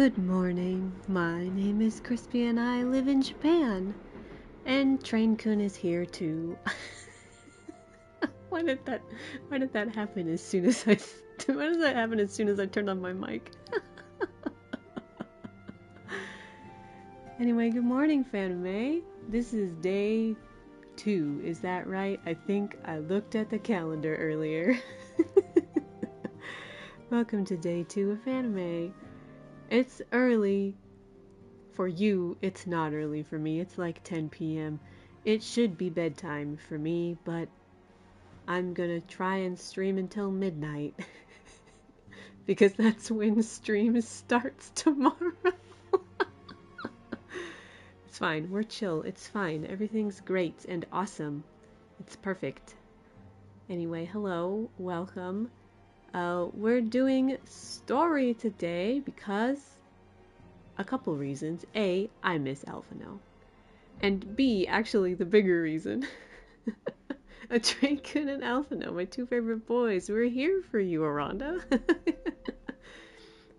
Good morning. My name is Crispy and I live in Japan. And Train-kun is here too. Why did that happen as soon as I why does that happen as soon as I turned on my mic? Anyway, good morning, FANIME. This is day 2, is that right? I think I looked at the calendar earlier. Welcome to day 2 of FANIME. It's early. For you, it's not early for me. It's like 10 p.m. It should be bedtime for me, but I'm gonna try and stream until midnight. Because that's when stream starts tomorrow. It's fine. We're chill. It's fine. Everything's great and awesome. It's perfect. Anyway, hello. Welcome. We're doing story today because a couple reasons. A, I miss Alphinaud. And B, actually the bigger reason. Train-kun and Alphinaud, my two favorite boys. We're here for you, Aranda.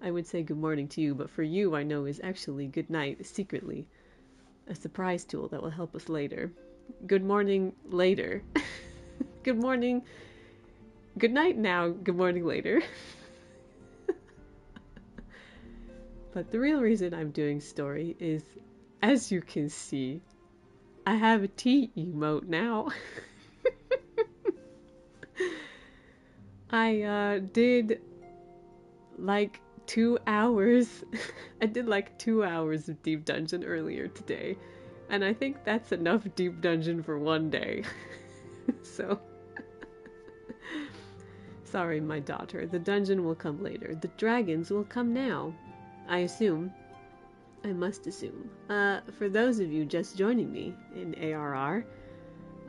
I would say good morning to you, but for you I know is actually good night, secretly. A surprise tool that will help us later. Good morning later. Good morning. Good night now, good morning later. But the real reason I'm doing story is, as you can see, I have a tea emote now. I did like 2 hours. I did like 2 hours of Deep Dungeon earlier today. And I think that's enough Deep Dungeon for one day. So... Sorry, my daughter. The dungeon will come later. The dragons will come now. I assume. I must assume. For those of you just joining me in ARR,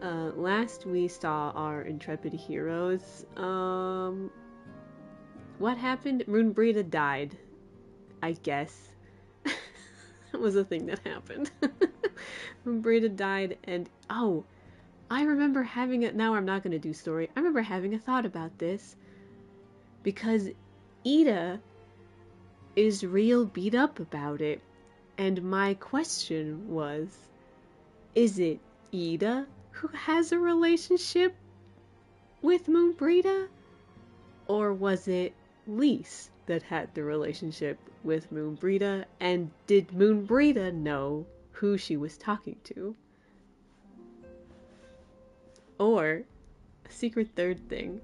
last we saw our intrepid heroes. What happened? Moonbrita died. I guess. That was a thing that happened. Moonbrita died and... Oh! I remember having it. Now I'm not going to do story. I remember having a thought about this. Because Ida is real beat up about it. And my question was, is it Ida who has a relationship with Moonbrita? Or was it Lise that had the relationship with Moonbrita? And did Moonbrita know who she was talking to? Or, a secret third thing,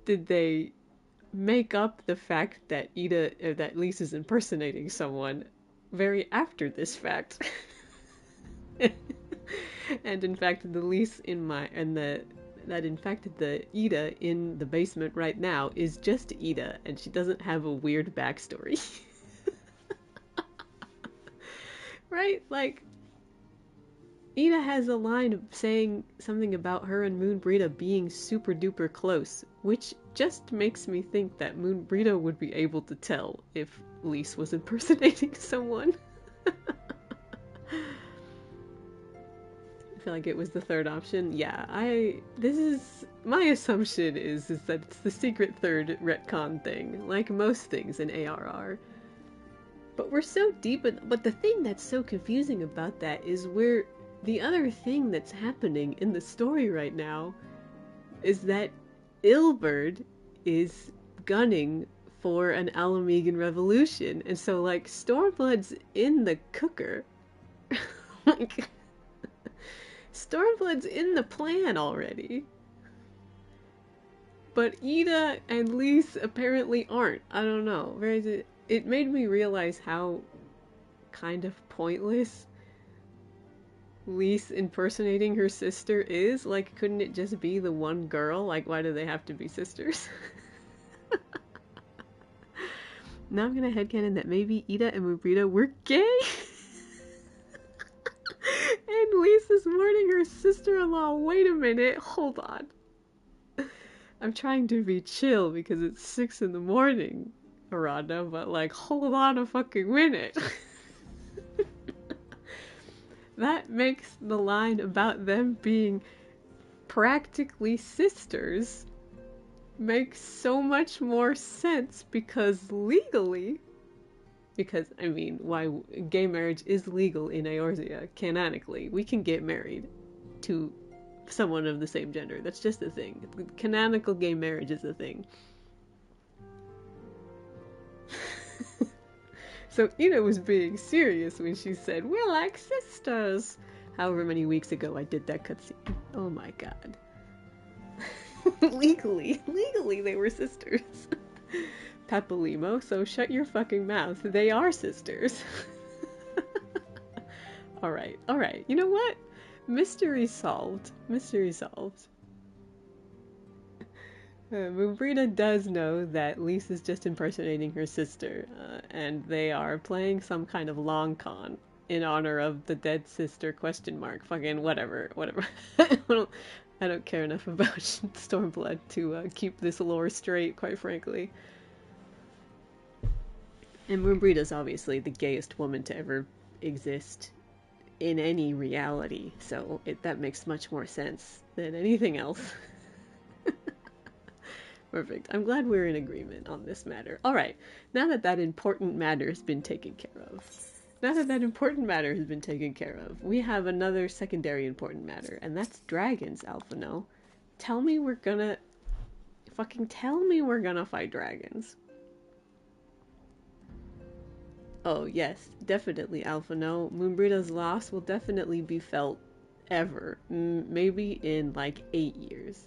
did they make up the fact that that Lise is impersonating someone very after this fact? And in fact, the Lise that in fact the Ida in the basement right now is just Ida, and she doesn't have a weird backstory. Right? Like, Ida has a line of saying something about her and Moonbrita being super duper close, which just makes me think that Moonbrita would be able to tell if Lise was impersonating someone. I feel like it was the third option. Yeah, my assumption is that it's the secret third retcon thing, like most things in ARR. But we're so deep but the thing that's so confusing about that is the other thing that's happening in the story right now is that Ilberd is gunning for an Alamegan revolution. And so, like, Stormblood's in the cooker. Like, Stormblood's in the plan already. But Ida and Lise apparently aren't. I don't know. It made me realize how kind of pointless Lise impersonating her sister is. Like, couldn't it just be the one girl? Like, why do they have to be sisters? Now I'm gonna headcanon that maybe Ida and Moonbrita were gay. And Lise is warning her sister-in-law. Wait a minute, hold on. I'm trying to be chill because it's 6 in the morning, Aranda, but like, hold on a fucking minute. That makes the line about them being practically sisters make so much more sense, because legally Because, I mean, why gay marriage is legal in Eorzea, canonically. We can get married to someone of the same gender. That's just a thing. Canonical gay marriage is a thing. So Ina was being serious when she said, we're like sisters. However many weeks ago I did that cutscene. Oh my god. Legally they were sisters. Papalimo, so shut your fucking mouth. They are sisters. Alright. You know what? Mystery solved. Moonbrita does know that Lisa's just impersonating her sister, and they are playing some kind of long con in honor of the dead sister, question mark, fucking whatever. I don't care enough about Stormblood to keep this lore straight, quite frankly. And Moonbrita's obviously the gayest woman to ever exist in any reality, so that makes much more sense than anything else. Perfect. I'm glad we're in agreement on this matter. Alright, now that important matter has been taken care of, we have another secondary important matter, and that's dragons, Alphinaud. Tell me we're gonna fight dragons. Oh yes, definitely, Alphinaud. Moonbrita's loss will definitely be felt ever. Maybe in like 8 years.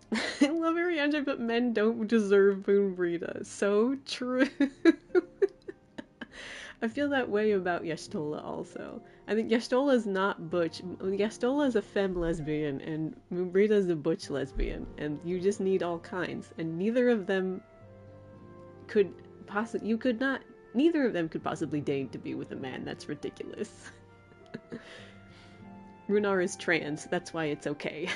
I love Ariandra, but men don't deserve Moonbrita. So true. I feel that way about Y'shtola also. I think Y'shtola's not butch. Y'shtola's a femme lesbian, and Moonbrita's a butch lesbian, and you just need all kinds. And neither of them could possibly deign to be with a man. That's ridiculous. Runar is trans, that's why it's okay.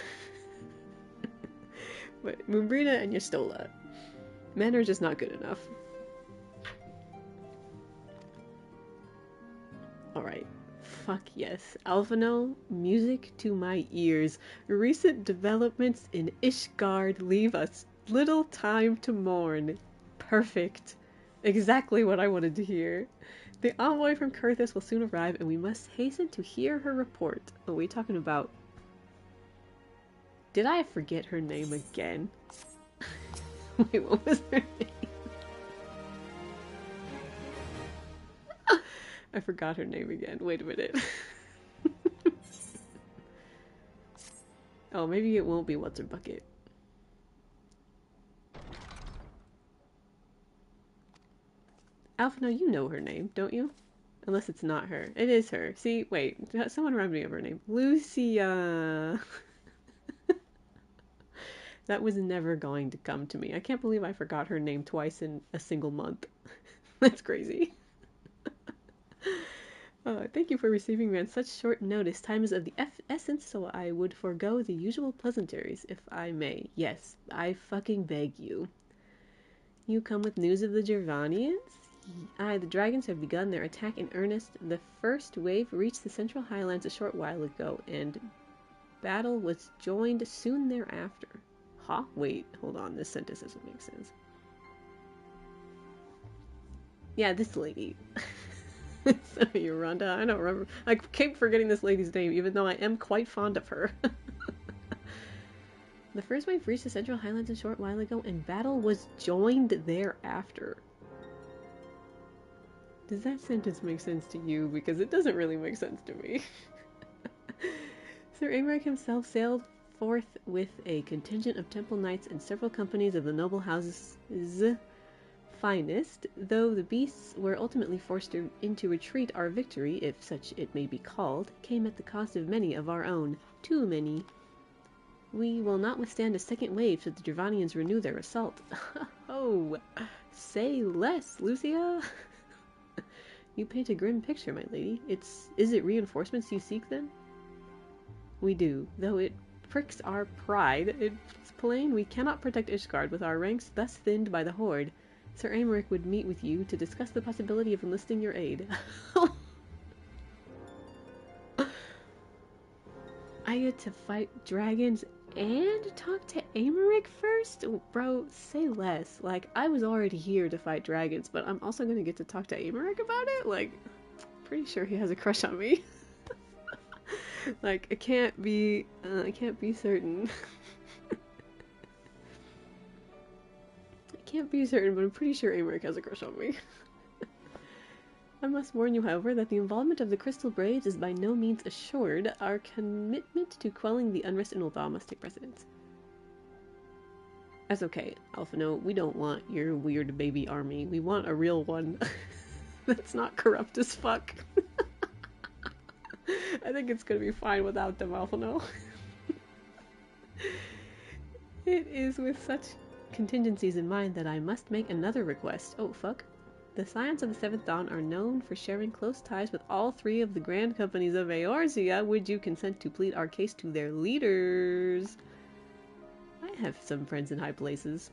But Moonbrita and Y'shtola, men are just not good enough. Alright. Fuck yes. Alphinaud, music to my ears. Recent developments in Ishgard leave us little time to mourn. Perfect. Exactly what I wanted to hear. The envoy from Kurthus will soon arrive, and we must hasten to hear her report. Are we talking about... Did I forget her name again? Wait, what was her name? I forgot her name again. Wait a minute. Oh, maybe it won't be What's Her Bucket. Alphinaud, you know her name, don't you? Unless it's not her. It is her. See, wait. Someone remind me of her name. Lucia. That was never going to come to me. I can't believe I forgot her name twice in a single month. That's crazy. Thank you for receiving me on such short notice. Time is of the essence, so I would forego the usual pleasantries, if I may. Yes, I fucking beg you. You come with news of the Gervanians? Aye, the dragons have begun their attack in earnest. The first wave reached the Central Highlands a short while ago, and battle was joined soon thereafter. Huh? Wait, hold on, this sentence doesn't make sense. Yeah, this lady. Sorry, Rhonda, I don't remember. I keep forgetting this lady's name, even though I am quite fond of her. The first wave reached the Central Highlands a short while ago, and battle was joined thereafter. Does that sentence make sense to you? Because it doesn't really make sense to me. Sir Aimeric himself sailed forth with a contingent of temple knights and several companies of the noble house's finest. Though the beasts were ultimately forced into retreat, our victory, if such it may be called, came at the cost of many of our own. Too many. We will not withstand a second wave should the Gervanians renew their assault. Oh, say less, Lucia. You paint a grim picture, my lady. Is it reinforcements you seek, then? We do, though it pricks our pride. It's plain we cannot protect Ishgard with our ranks thus thinned by the Horde. Sir Aimeric would meet with you to discuss the possibility of enlisting your aid. I get to fight dragons and talk to Americ first? Bro, say less. Like, I was already here to fight dragons, but I'm also gonna get to talk to Americ about it? Like, pretty sure he has a crush on me. Like, I can't be certain. I can't be certain, but I'm pretty sure Americ has a crush on me. I must warn you, however, that the involvement of the Crystal Braves is by no means assured. Our commitment to quelling the unrest in Ul'dah must take precedence. That's okay, Alphinaud. We don't want your weird baby army. We want a real one that's not corrupt as fuck. I think it's gonna be fine without them, Alphinaud. It is with such contingencies in mind that I must make another request. Oh, fuck. The Scions of the Seventh Dawn are known for sharing close ties with all three of the Grand Companies of Eorzea. Would you consent to plead our case to their leaders? I have some friends in high places.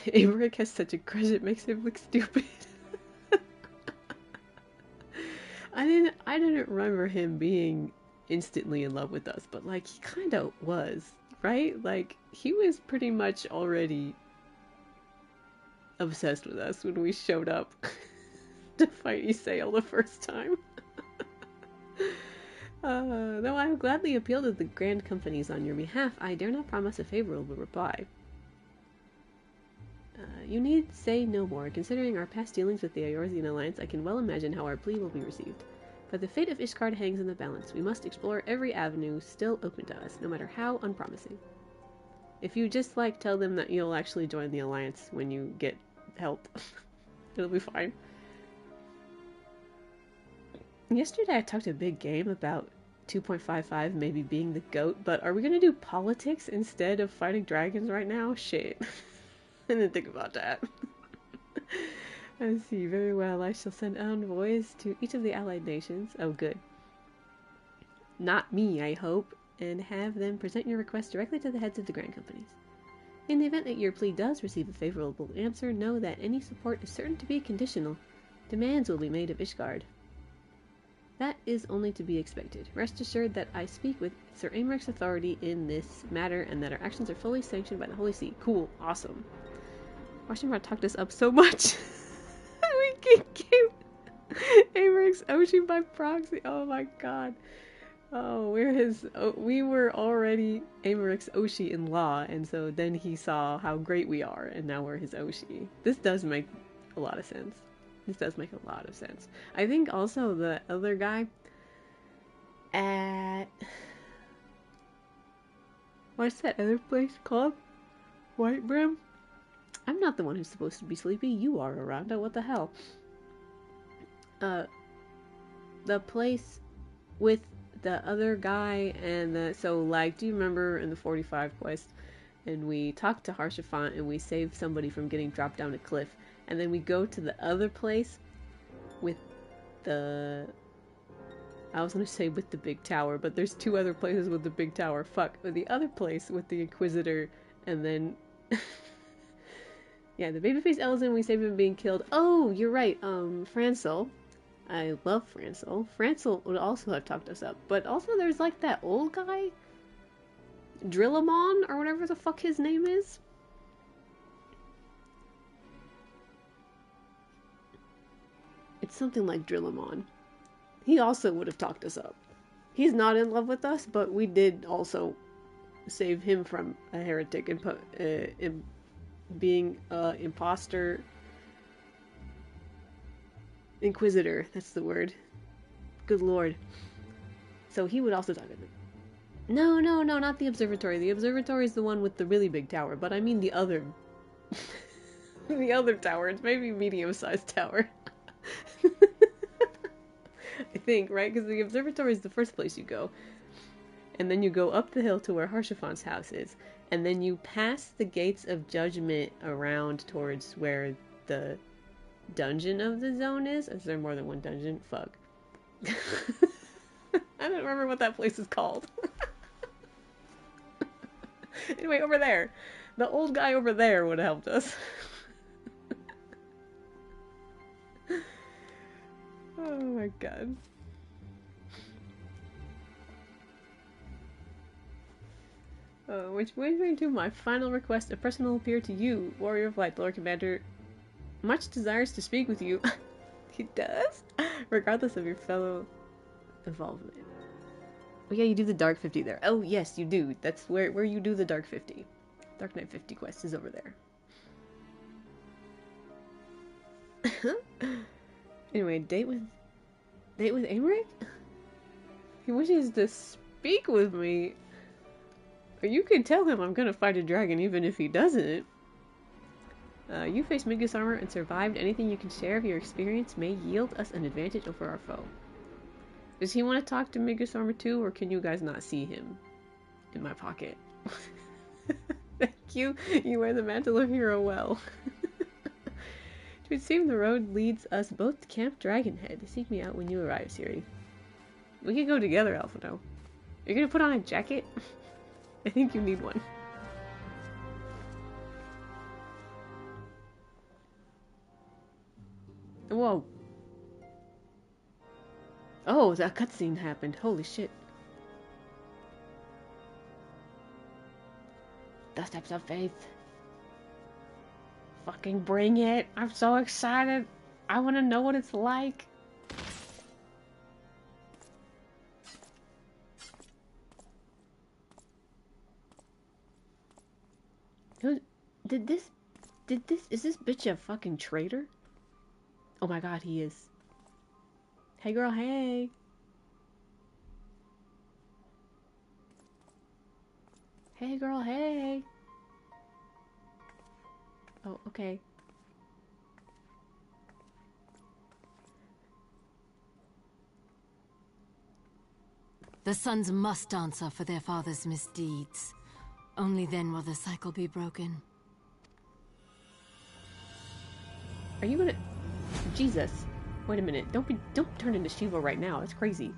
Americ has such a crush it makes him look stupid. I didn't remember him being instantly in love with us, but like he kinda was, right? Like he was pretty much already obsessed with us when we showed up to fight Ysayle the first time. Though I will gladly appeal to the Grand Companies on your behalf, I dare not promise a favorable reply. You need say no more. Considering our past dealings with the Eorzean Alliance, I can well imagine how our plea will be received. But the fate of Ishgard hangs in the balance. We must explore every avenue still open to us, no matter how unpromising. If you just, like, tell them that you'll actually join the Alliance when you get help, it'll be fine. Yesterday I talked a big game about 2.55 maybe being the GOAT, but are we gonna do politics instead of fighting dragons right now? Shit. I didn't think about that. I see. Very well. I shall send envoys to each of the allied nations. Oh, good. Not me, I hope. And have them present your request directly to the heads of the Grand Companies. In the event that your plea does receive a favorable answer, know that any support is certain to be conditional. Demands will be made of Ishgard. That is only to be expected. Rest assured that I speak with Sir Amaric's authority in this matter and that our actions are fully sanctioned by the Holy See. Cool. Awesome. Washington talked us up so much. We can keep Amaric's Oshi by proxy. Oh my god. Oh, we were already Amaric's Oshi in law, and so then he saw how great we are, and now we're his Oshi. This does make a lot of sense. This does make a lot of sense. I think also the other guy at... What's that other place called? White Brim? I'm not the one who's supposed to be sleepy. You are, Aranda. What the hell? The place with the other guy and the... So, like, do you remember in the 45 quest? And we talked to Haurchefant and we saved somebody from getting dropped down a cliff. And then we go to the other place with the... I was gonna say with the big tower, but there's two other places with the big tower. Fuck. With the other place with the Inquisitor and then... Yeah, the babyface Elzen, we saved him being killed. Oh, you're right. Francel. I love Francel. Francel would also have talked us up. But also there's like that old guy? Drillamon, or whatever the fuck his name is? It's something like Drillamon. He also would have talked us up. He's not in love with us, but we did also save him from a heretic and being imposter Inquisitor, that's the word. Good lord. So he would also talk to them. No, not the observatory. The observatory is the one with the really big tower, but I mean the other the other tower. It's maybe medium-sized tower. I think, right? Because the observatory is the first place you go. And then you go up the hill to where Haurchefant's house is. And then you pass the gates of judgment around towards where the dungeon of the zone is. Is there more than one dungeon? Fuck. I don't remember what that place is called. Anyway, over there. The old guy over there would have helped us. Oh my god. Which brings me to my final request. A person will appear to you, Warrior of Light, Lord Commander. Much desires to speak with you. He does? Regardless of your fellow involvement. Oh yeah, you do the Dark 50 there. Oh yes, you do. That's where you do the Dark 50. Dark Knight 50 quest is over there. Anyway, date with Aymeric? He wishes to speak with me. Or you could tell him I'm gonna fight a dragon even if he doesn't. You faced Mingus armor and survived. Anything you can share of your experience may yield us an advantage over our foe. Does he want to talk to Mingus armor too, or can you guys not see him in my pocket? Thank you. You wear the mantle of hero well. It would seem the road leads us both to Camp Dragonhead. Seek me out when you arrive, Siri. We can go together, Alphinaud. You're gonna put on a jacket? I think you need one. Whoa. Oh, that cutscene happened. Holy shit. The Steps of Faith. Fucking bring it. I'm so excited. I want to know what it's like. Is this bitch a fucking traitor? Oh my god, he is. Hey girl, hey. Hey girl, hey. Oh, okay. The sons must answer for their father's misdeeds. Only then will the cycle be broken. Are you gonna... Jesus. Wait a minute. Don't turn into Shiva right now. That's crazy.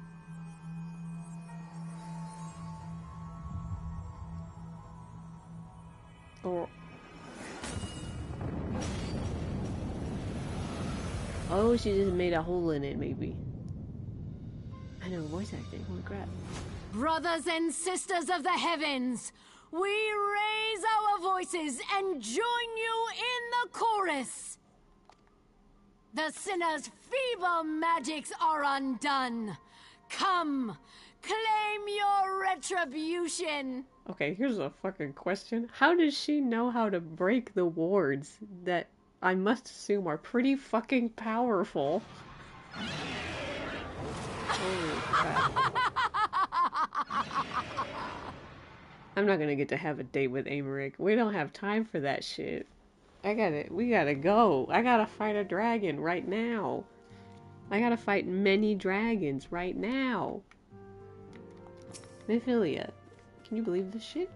Or... Oh, she just made a hole in it, maybe. I know, voice acting. Holy crap. Brothers and sisters of the heavens, we raise our voices and join you in the chorus. The sinner's feeble magics are undone. Come, claim your retribution. Okay, here's a fucking question. How does she know how to break the wards that I must assume are pretty fucking powerful? Holy crap. I'm not gonna get to have a date with Aymeric. We don't have time for that shit. We gotta go. I gotta fight a dragon right now. I gotta fight many dragons right now. Minfilia. Can you believe this shit?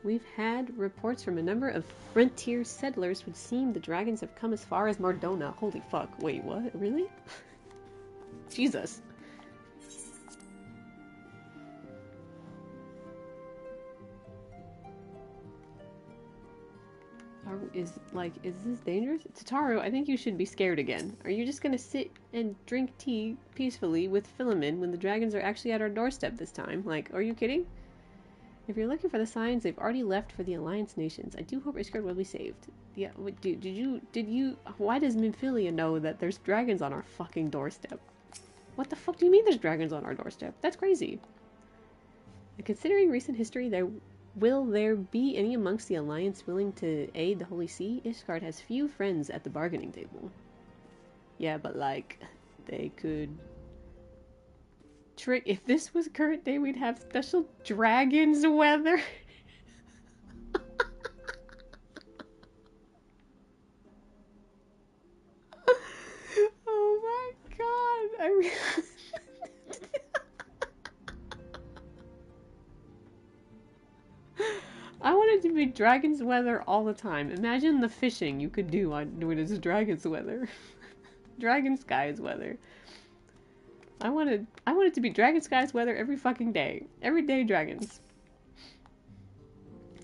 We've had reports from a number of frontier settlers which seem the dragons have come as far as Mardona. Holy fuck. Wait, what? Really? Jesus. Is this dangerous? Tataru, I think you should be scared again. Are you just gonna sit and drink tea peacefully with Philemon when the dragons are actually at our doorstep this time? Like, are you kidding? If you're looking for the signs, they've already left for the Alliance nations. I do hope Iskard will be saved. Yeah, wait, dude, did you, why does Minfilia know that there's dragons on our fucking doorstep? What the fuck do you mean there's dragons on our doorstep? That's crazy. And considering recent history, will there be any amongst the Alliance willing to aid the Holy See? Iskard has few friends at the bargaining table. Yeah, but like, they could... If this was current day, we'd have special dragons weather. Oh my god. I want it to be dragons weather all the time. Imagine the fishing you could do when it's dragons weather. Dragon skies weather. I want it to be dragon skies weather every fucking day. Every day dragons.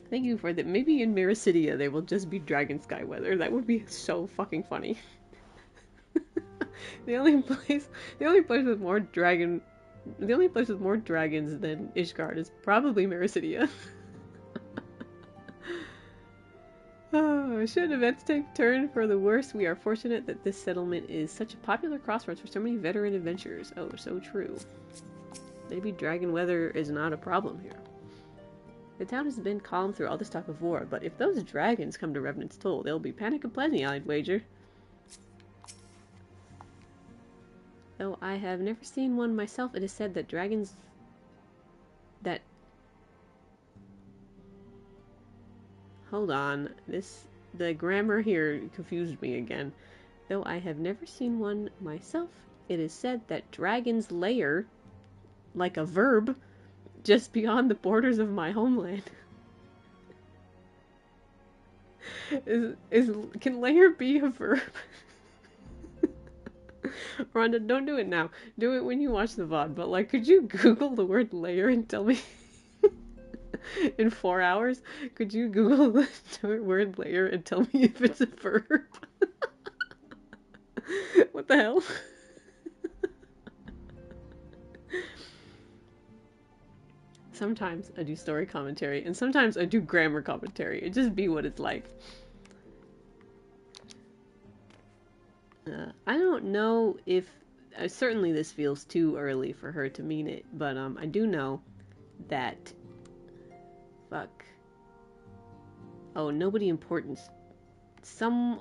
Thank you for that. Maybe in Miracidia they will just be dragon sky weather. That would be so fucking funny. The only place with more dragon The only place with more dragons than Ishgard is probably Mericidia. Oh, should events take turn for the worse, we are fortunate that this settlement is such a popular crossroads for so many veteran adventurers. Oh, so true. Maybe dragon weather is not a problem here. The town has been calm through all this talk of war, but if those dragons come to Revenant's Toll, there'll be panic aplenty, I'd wager. Though I have never seen one myself, it is said that dragons... that... Hold on, the grammar here confused me again. Though I have never seen one myself, it is said that dragons lair, like a verb, just beyond the borders of my homeland. Can lair be a verb? Rhonda, don't do it now. Do it when you watch the VOD, but like, could you Google the word layer and tell me in 4 hours? Could you Google the word layer and tell me if it's a verb? What the hell? Sometimes I do story commentary, and sometimes I do grammar commentary. It just be what it's like. I don't know if... certainly this feels too early for her to mean it, but I do know that... Fuck. Oh, nobody important.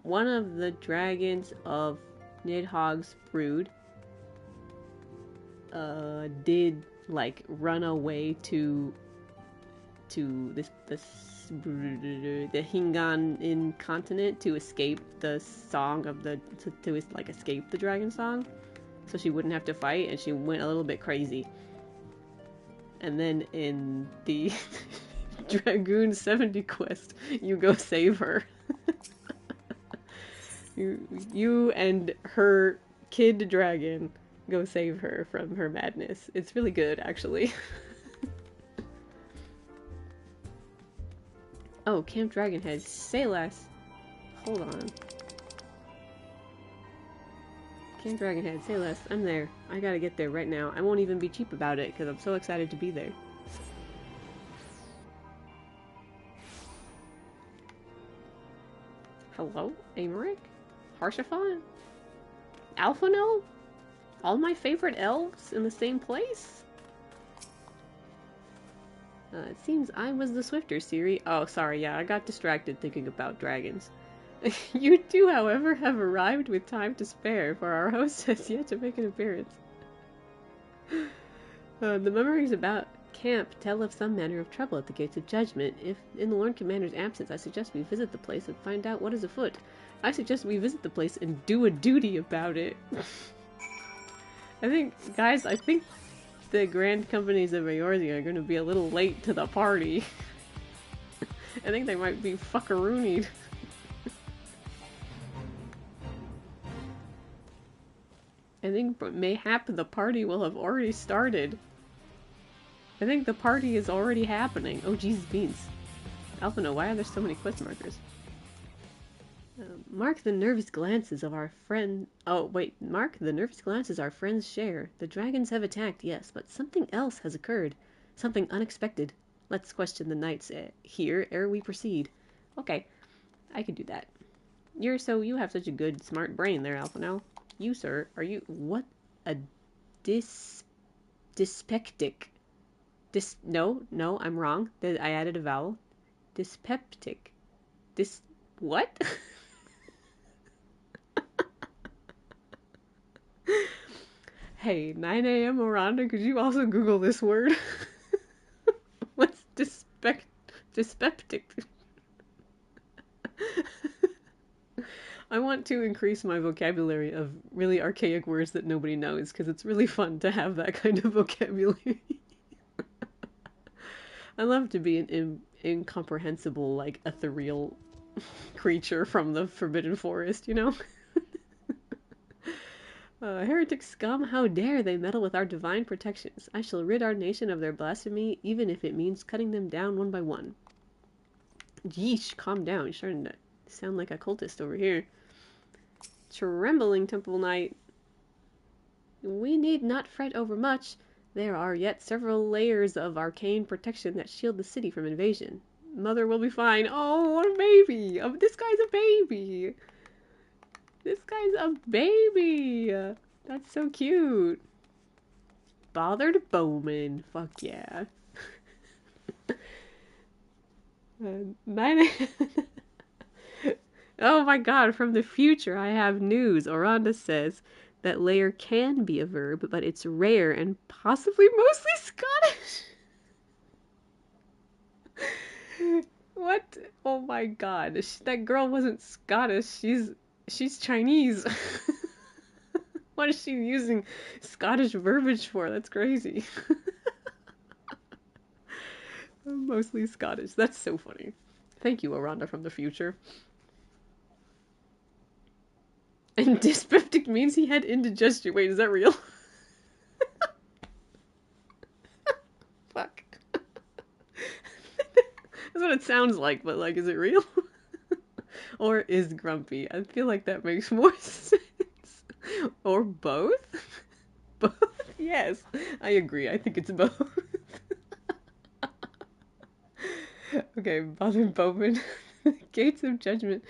One of the dragons of Nidhogg's brood did, like, run away to the Hingan continent to escape the song of the to escape the dragon song, so she wouldn't have to fight, and she went a little bit crazy. And then in the Dragoon 70 quest, you go save her. you and her kid dragon go save her from her madness. It's really good, actually. Oh, Camp Dragonhead. Say less. Hold on. Camp Dragonhead. Say less. I'm there. I gotta get there right now. I won't even be cheap about it, because I'm so excited to be there. Hello? Amaric? Harshaphon? Alphinaud? All my favorite elves in the same place? It seems I was the swifter, Siri. Oh, sorry, yeah, I got distracted thinking about dragons. You two, however, have arrived with time to spare, for our host has yet to make an appearance. The memories about camp tell of some manner of trouble at the Gates of Judgment. If, in the Lord Commander's absence, I suggest we visit the place and find out what is afoot. I suggest we visit the place and do a duty about it. Guys, I think the Grand Companies of Eorzea are going to be a little late to the party. I think they might be fuckaroonied. I think mayhap the party will have already started. I think the party is already happening. Oh, Jesus beans. Alphinaud, why are there so many quest markers? Mark the nervous glances of our friend... Oh, wait. Mark the nervous glances our friends share. The dragons have attacked, yes, but something else has occurred. Something unexpected. Let's question the knights here ere we proceed. Okay, I could do that. You have such a good, smart brain there, Alphinaud. You, sir, are you... What a dyspeptic. No, I'm wrong. I added a vowel. Dyspeptic. What? Hey, 9 a.m. Miranda, could you also Google this word? What's dyspeptic? I want to increase my vocabulary of really archaic words that nobody knows, because it's really fun to have that kind of vocabulary. I love to be an incomprehensible, like, ethereal creature from the Forbidden Forest, you know? Heretic scum, how dare they meddle with our divine protections? I shall rid our nation of their blasphemy, even if it means cutting them down one by one. Yeesh, calm down. You're starting to sound like a cultist over here. Trembling Temple Knight. We need not fret over much. There are yet several layers of arcane protection that shield the city from invasion. Mother will be fine. Oh, what a baby! Oh, this guy's a baby! This guy's a baby! That's so cute. Bothered Bowman. Fuck yeah. Nine. Oh my god, from the future I have news. Oranda says that layer can be a verb, but it's rare and possibly mostly Scottish. What? Oh my god. That girl wasn't Scottish. She's Chinese. What is she using Scottish verbiage for? That's crazy. Mostly Scottish. That's so funny. Thank you, Oranda from the future. And dyspeptic means he had indigestion. Wait, is that real? Fuck. That's what it sounds like, but like, is it real? Or is grumpy? I feel like that makes more sense. Or both? Both? Yes, I agree. I think it's both. Okay, Bothered Bowman. The gates of judgment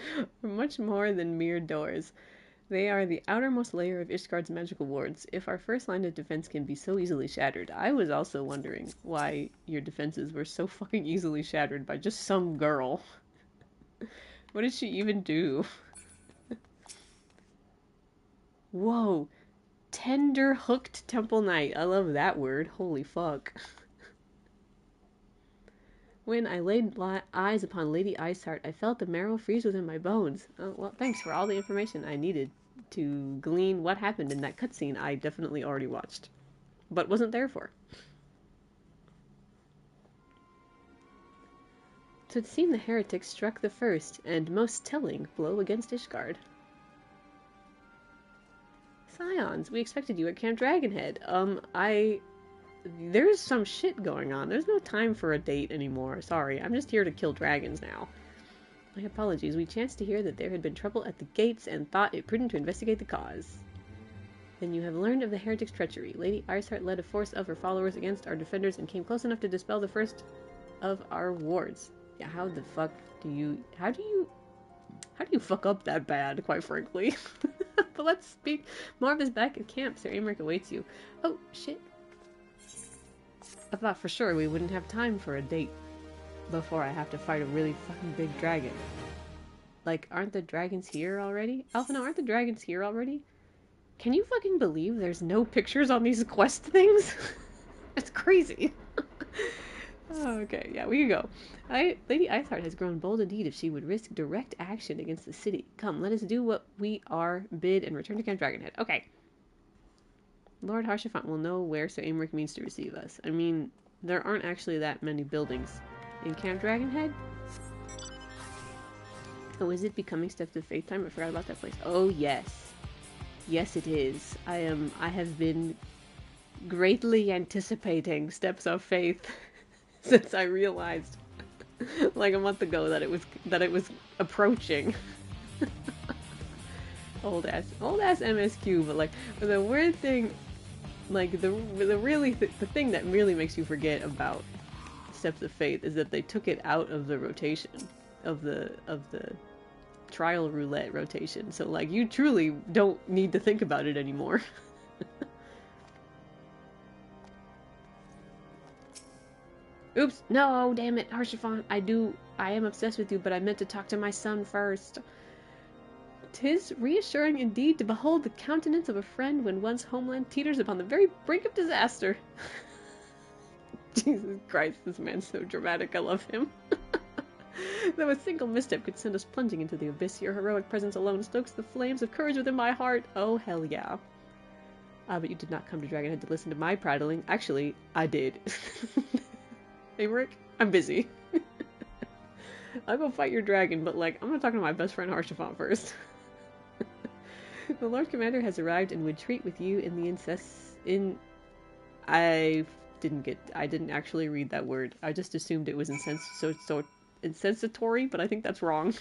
are much more than mere doors. They are the outermost layer of Ishgard's magical wards. If our first line of defense can be so easily shattered, I was also wondering why your defenses were so fucking easily shattered by just some girl. What did she even do? Whoa. Tender hooked Temple Knight. I love that word. Holy fuck. When I laid eyes upon Lady Iceheart, I felt the marrow freeze within my bones. Oh, well, thanks for all the information I needed to glean what happened in that cutscene I definitely already watched, but wasn't there for. So it seemed the heretic struck the first, and most telling, blow against Ishgard. Scions, we expected you at Camp Dragonhead. There's some shit going on. There's no time for a date anymore. Sorry, I'm just here to kill dragons now. My apologies. We chanced to hear that there had been trouble at the gates and thought it prudent to investigate the cause. Then you have learned of the heretic's treachery. Lady Iceheart led a force of her followers against our defenders and came close enough to dispel the first of our wards. Yeah, how the fuck do you... How do you fuck up that bad, quite frankly? But let's speak. Marv is back at camp. Sir Aymeric awaits you. Oh, shit. I thought for sure we wouldn't have time for a date before I have to fight a really fucking big dragon. Like, aren't the dragons here already? Alphinaud, aren't the dragons here already? Can you fucking believe there's no pictures on these quest things? It's crazy. Oh, okay, yeah, we can go. Lady Iceheart has grown bold indeed if she would risk direct action against the city. Come, let us do what we are bid and return to Camp Dragonhead. Okay. Lord Haurchefant will know where Sir Aymeric means to receive us. I mean, there aren't actually that many buildings in Camp Dragonhead. Oh, is it becoming Steps of Faith time? I forgot about that place. Oh, yes. Yes, it is. I have been greatly anticipating Steps of Faith since I realized like a month ago that it was approaching. old ass MSQ, but like the weird thing, like the thing that really makes you forget about Steps of Faith is that they took it out of the rotation of the trial roulette rotation. So like you truly don't need to think about it anymore. Oops, no, damn it, Haurchefant, I am obsessed with you, but I meant to talk to my son first. 'Tis reassuring indeed to behold the countenance of a friend when one's homeland teeters upon the very brink of disaster. Jesus Christ, this man's so dramatic, I love him. Though a single misstep could send us plunging into the abyss, your heroic presence alone stokes the flames of courage within my heart. Oh, hell yeah. But you did not come to Dragonhead to listen to my prattling. Actually, I did. Hey, Rick, I'm busy. I'll go fight your dragon, but like, I'm gonna talk to my best friend Haurchefant first. The Lord Commander has arrived and would treat with you in the I didn't actually read that word. I just assumed it was incensatory, but I think that's wrong.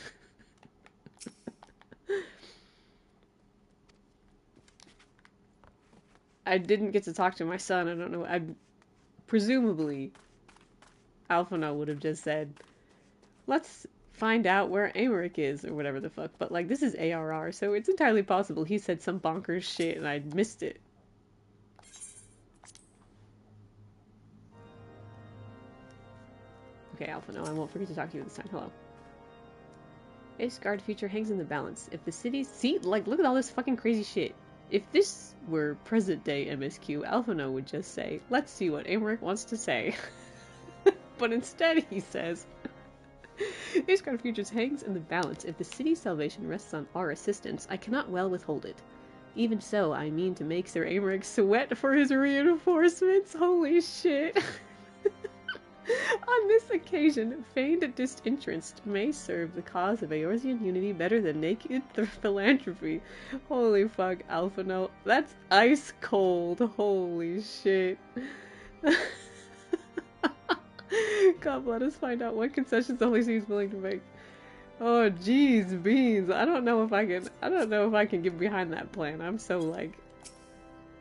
I didn't get to talk to my son. I don't know. Presumably, Alphinaud would have just said, let's find out where Aymeric is, or whatever the fuck. But, like, this is ARR, so it's entirely possible he said some bonkers shit and I missed it. Okay, Alphinaud, I won't forget to talk to you this time. Hello. Ishgard future hangs in the balance. If the city's... See? Like, look at all this fucking crazy shit. If this were present-day MSQ, Alphinaud would just say, let's see what Aymeric wants to say. But instead he says, Ishgard futures hangs in the balance. If the city's salvation rests on our assistance, I cannot well withhold it. Even so, I mean to make Sir Aymeric sweat for his reinforcements. Holy shit. On this occasion, feigned disinterest may serve the cause of Eorzean unity better than naked philanthropy. Holy fuck, Alphinaud. That's ice cold. Holy shit. God, let us find out what concessions the Holy See is willing to make. Oh, jeez, beans. I don't know if I can get behind that plan. I'm so, like...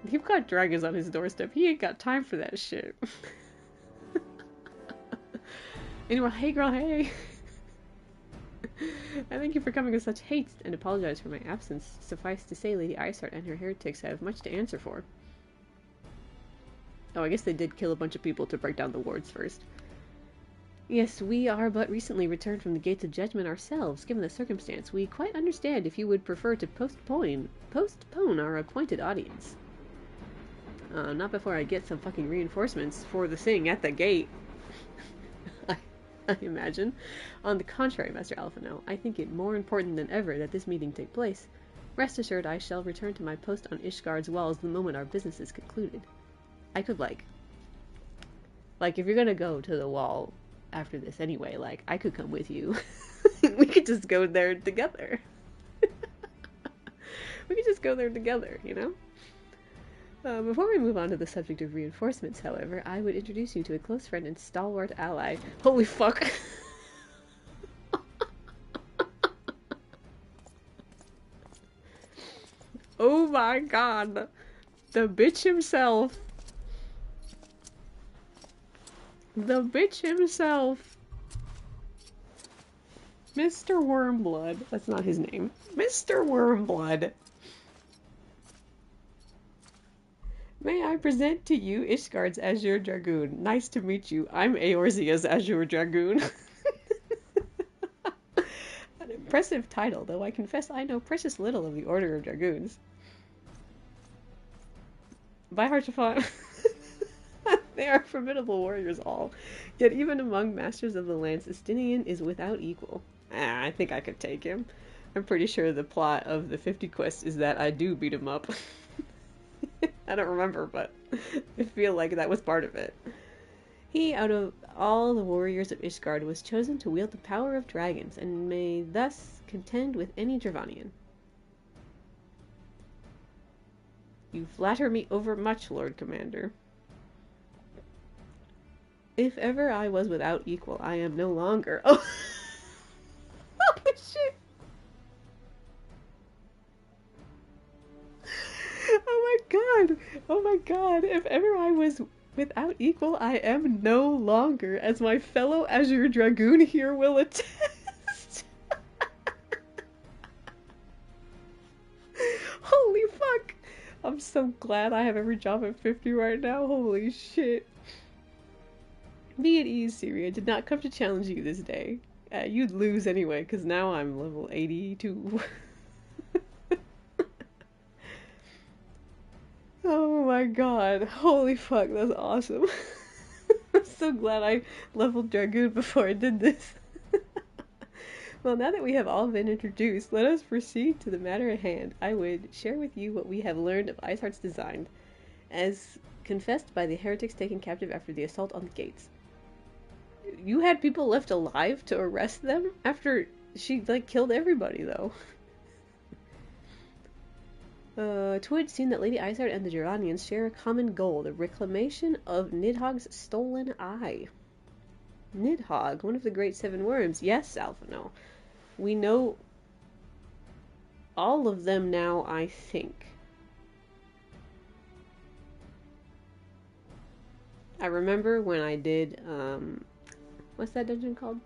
He's got dragons on his doorstep. He ain't got time for that shit. Anyway, hey girl, hey! I thank you for coming with such haste, and apologize for my absence. Suffice to say, Lady Iceheart and her heretics have much to answer for. Oh, I guess they did kill a bunch of people to break down the wards first. Yes, we are but recently returned from the Gates of Judgment ourselves. Given the circumstance, we quite understand if you would prefer to postpone our appointed audience. Not before I get some fucking reinforcements for the thing at the gate. I imagine. On the contrary, Master Alphinaud, I think it more important than ever that this meeting take place. Rest assured I shall return to my post on Ishgard's walls the moment our business is concluded. I could, like, if you're gonna go to the wall after this anyway, like, I could come with you. We could just go there together. We could just go there together, you know? Before we move on to the subject of reinforcements, however, I would introduce you to a close friend and stalwart ally. Holy fuck! Oh my god! The bitch himself! The bitch himself! Mr. Wormblood. That's not his name. Mr. Wormblood! May I present to you Ishgard's Azure Dragoon. Nice to meet you. I'm Eorzea's Azure Dragoon. An impressive title, though I confess I know precious little of the Order of Dragoons. By Harchafon. They are formidable warriors all. Yet even among masters of the Lance, Estinian is without equal. I think I could take him. I'm pretty sure the plot of the 50 quests is that I do beat him up. I don't remember, but I feel like that was part of it. He, out of all the warriors of Ishgard, was chosen to wield the power of dragons, and may thus contend with any Dravanian. You flatter me overmuch, Lord Commander. If ever I was without equal, I am no longer. Oh, holy shit! Oh my god! Oh my god! If ever I was without equal, I am no longer, as my fellow Azure Dragoon here will attest. Holy fuck! I'm so glad I have every job at 50 right now. Holy shit. Be at ease, Siri. I did not come to challenge you this day. You'd lose anyway, because now I'm level 82. Oh my god. Holy fuck, that's awesome. I'm so glad I leveled Dragoon before I did this. Well, now that we have all been introduced, let us proceed to the matter at hand. I would share with you what we have learned of Iceheart's design, as confessed by the heretics taken captive after the assault on the gates. You had people left alive to arrest them after she, like, killed everybody, though. Twid seen that Lady Iceheart and the Durranians share a common goal, the reclamation of Nidhogg's stolen eye. Nidhogg, one of the great seven worms. Yes, Alphinaud. We know all of them now, I think. I remember when I did, what's that dungeon called?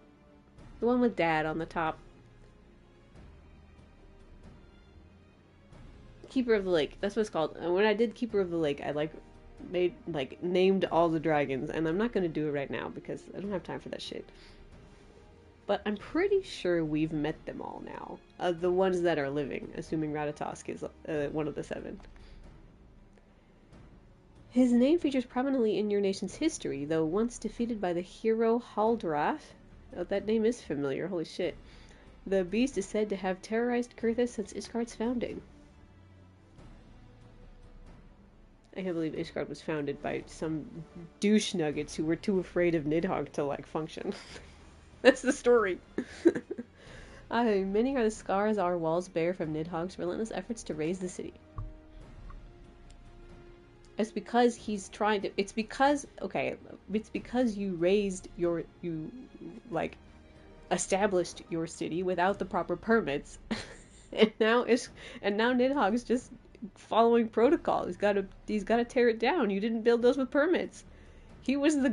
The one with Dad on the top. Keeper of the Lake. That's what it's called. And when I did Keeper of the Lake, I named all the dragons, and I'm not gonna do it right now because I don't have time for that shit. But I'm pretty sure we've met them all now. The ones that are living, assuming Ratatosk is one of the 7. His name features prominently in your nation's history, though once defeated by the hero Haldrath. Oh, that name is familiar, holy shit. The beast is said to have terrorized Kurthus since Ishgard's founding. I can't believe Ishgard was founded by some douche nuggets who were too afraid of Nidhogg to, like, function. That's the story. Many are the scars our walls bear from Nidhogg's relentless efforts to raise the city. It's because he's trying to... It's because you established your city without the proper permits. and now Nidhogg's just following protocol. He's got to tear it down. You didn't build those with permits. He was the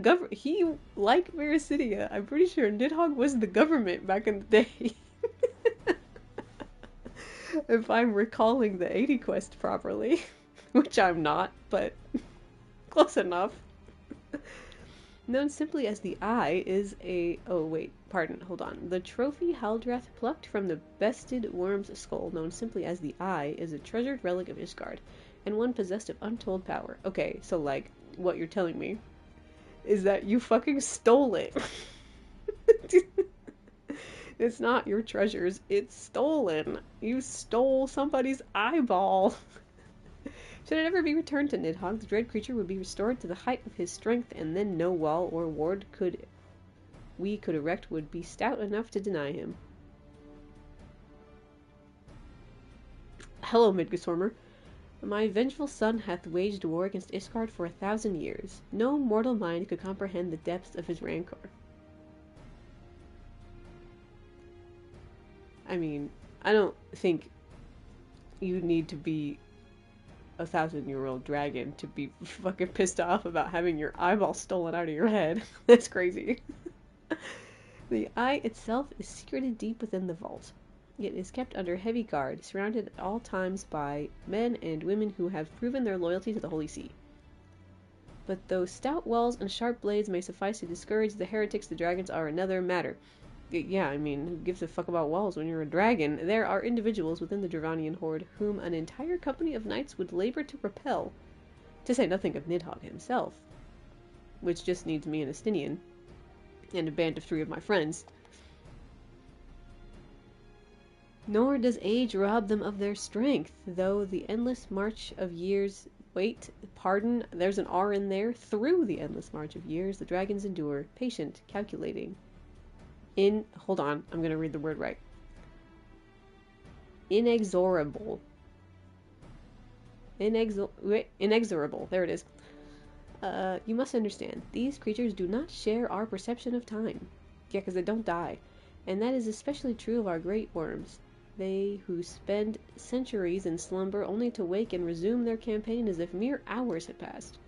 like Vericidia, I'm pretty sure Nidhogg was the government back in the day. If I'm recalling the 80 quest properly. Which I'm not, but close enough. Known simply as the Eye is a... Oh, wait. Pardon. Hold on. The trophy Haldrath plucked from the bested worm's skull, known simply as the Eye, is a treasured relic of Ishgard, and one possessed of untold power. Okay, so, like, what you're telling me is that you fucking stole it. It's not your treasures. It's stolen. You stole somebody's eyeball. Should it ever be returned to Nidhogg, the dread creature would be restored to the height of his strength, and then no wall or ward we could erect would be stout enough to deny him. Hello, Midgardsormr. My vengeful son hath waged war against Ishgard for 1,000 years. No mortal mind could comprehend the depths of his rancor. I mean, I don't think you need to be a 1,000-year-old dragon to be fucking pissed off about having your eyeball stolen out of your head. That's crazy. The eye itself is secreted deep within the vault. It is kept under heavy guard, surrounded at all times by men and women who have proven their loyalty to the Holy See. But though stout walls and sharp blades may suffice to discourage the heretics, the dragons are another matter. Yeah, I mean, who gives a fuck about walls when you're a dragon? There are individuals within the Dravanian horde whom an entire company of knights would labor to repel, to say nothing of Nidhogg himself, which just needs me and Estinian, and a band of 3 of my friends. Nor does age rob them of their strength, though the endless march of years... Wait, pardon, there's an R in there. Through the endless march of years, the dragons endure, patient, calculating. Hold on, I'm gonna read the word right. Inexorable. Inexorable, there it is. You must understand, these creatures do not share our perception of time. Yeah, because they don't die. And that is especially true of our great worms. They who spend centuries in slumber only to wake and resume their campaign as if mere hours had passed.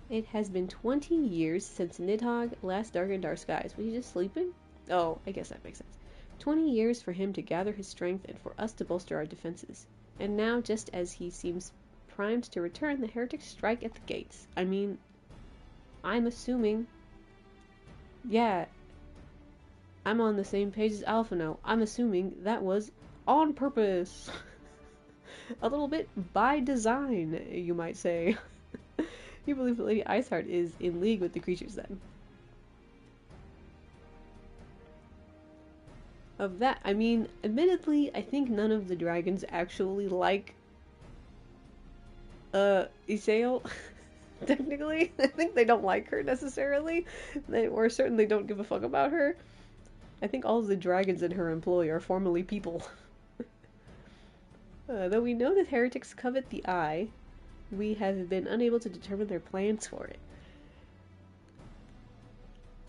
It has been 20 years since Nidhogg last darkened our skies. Was he just sleeping? Oh, I guess that makes sense. 20 years for him to gather his strength and for us to bolster our defenses. And now, just as he seems primed to return, the heretics strike at the gates. I mean, I'm assuming... Yeah, I'm on the same page as Alphinaud. I'm assuming that was on purpose. A little bit by design, you might say. You believe that Lady Iceheart is in league with the creatures, then? Of that, I mean, admittedly, I think none of the dragons actually like Isael. Technically, I think they don't like her necessarily. Or certainly don't give a fuck about her. I think all of the dragons in her employ are formerly people. Though we know that heretics covet the eye, we have been unable to determine their plans for it.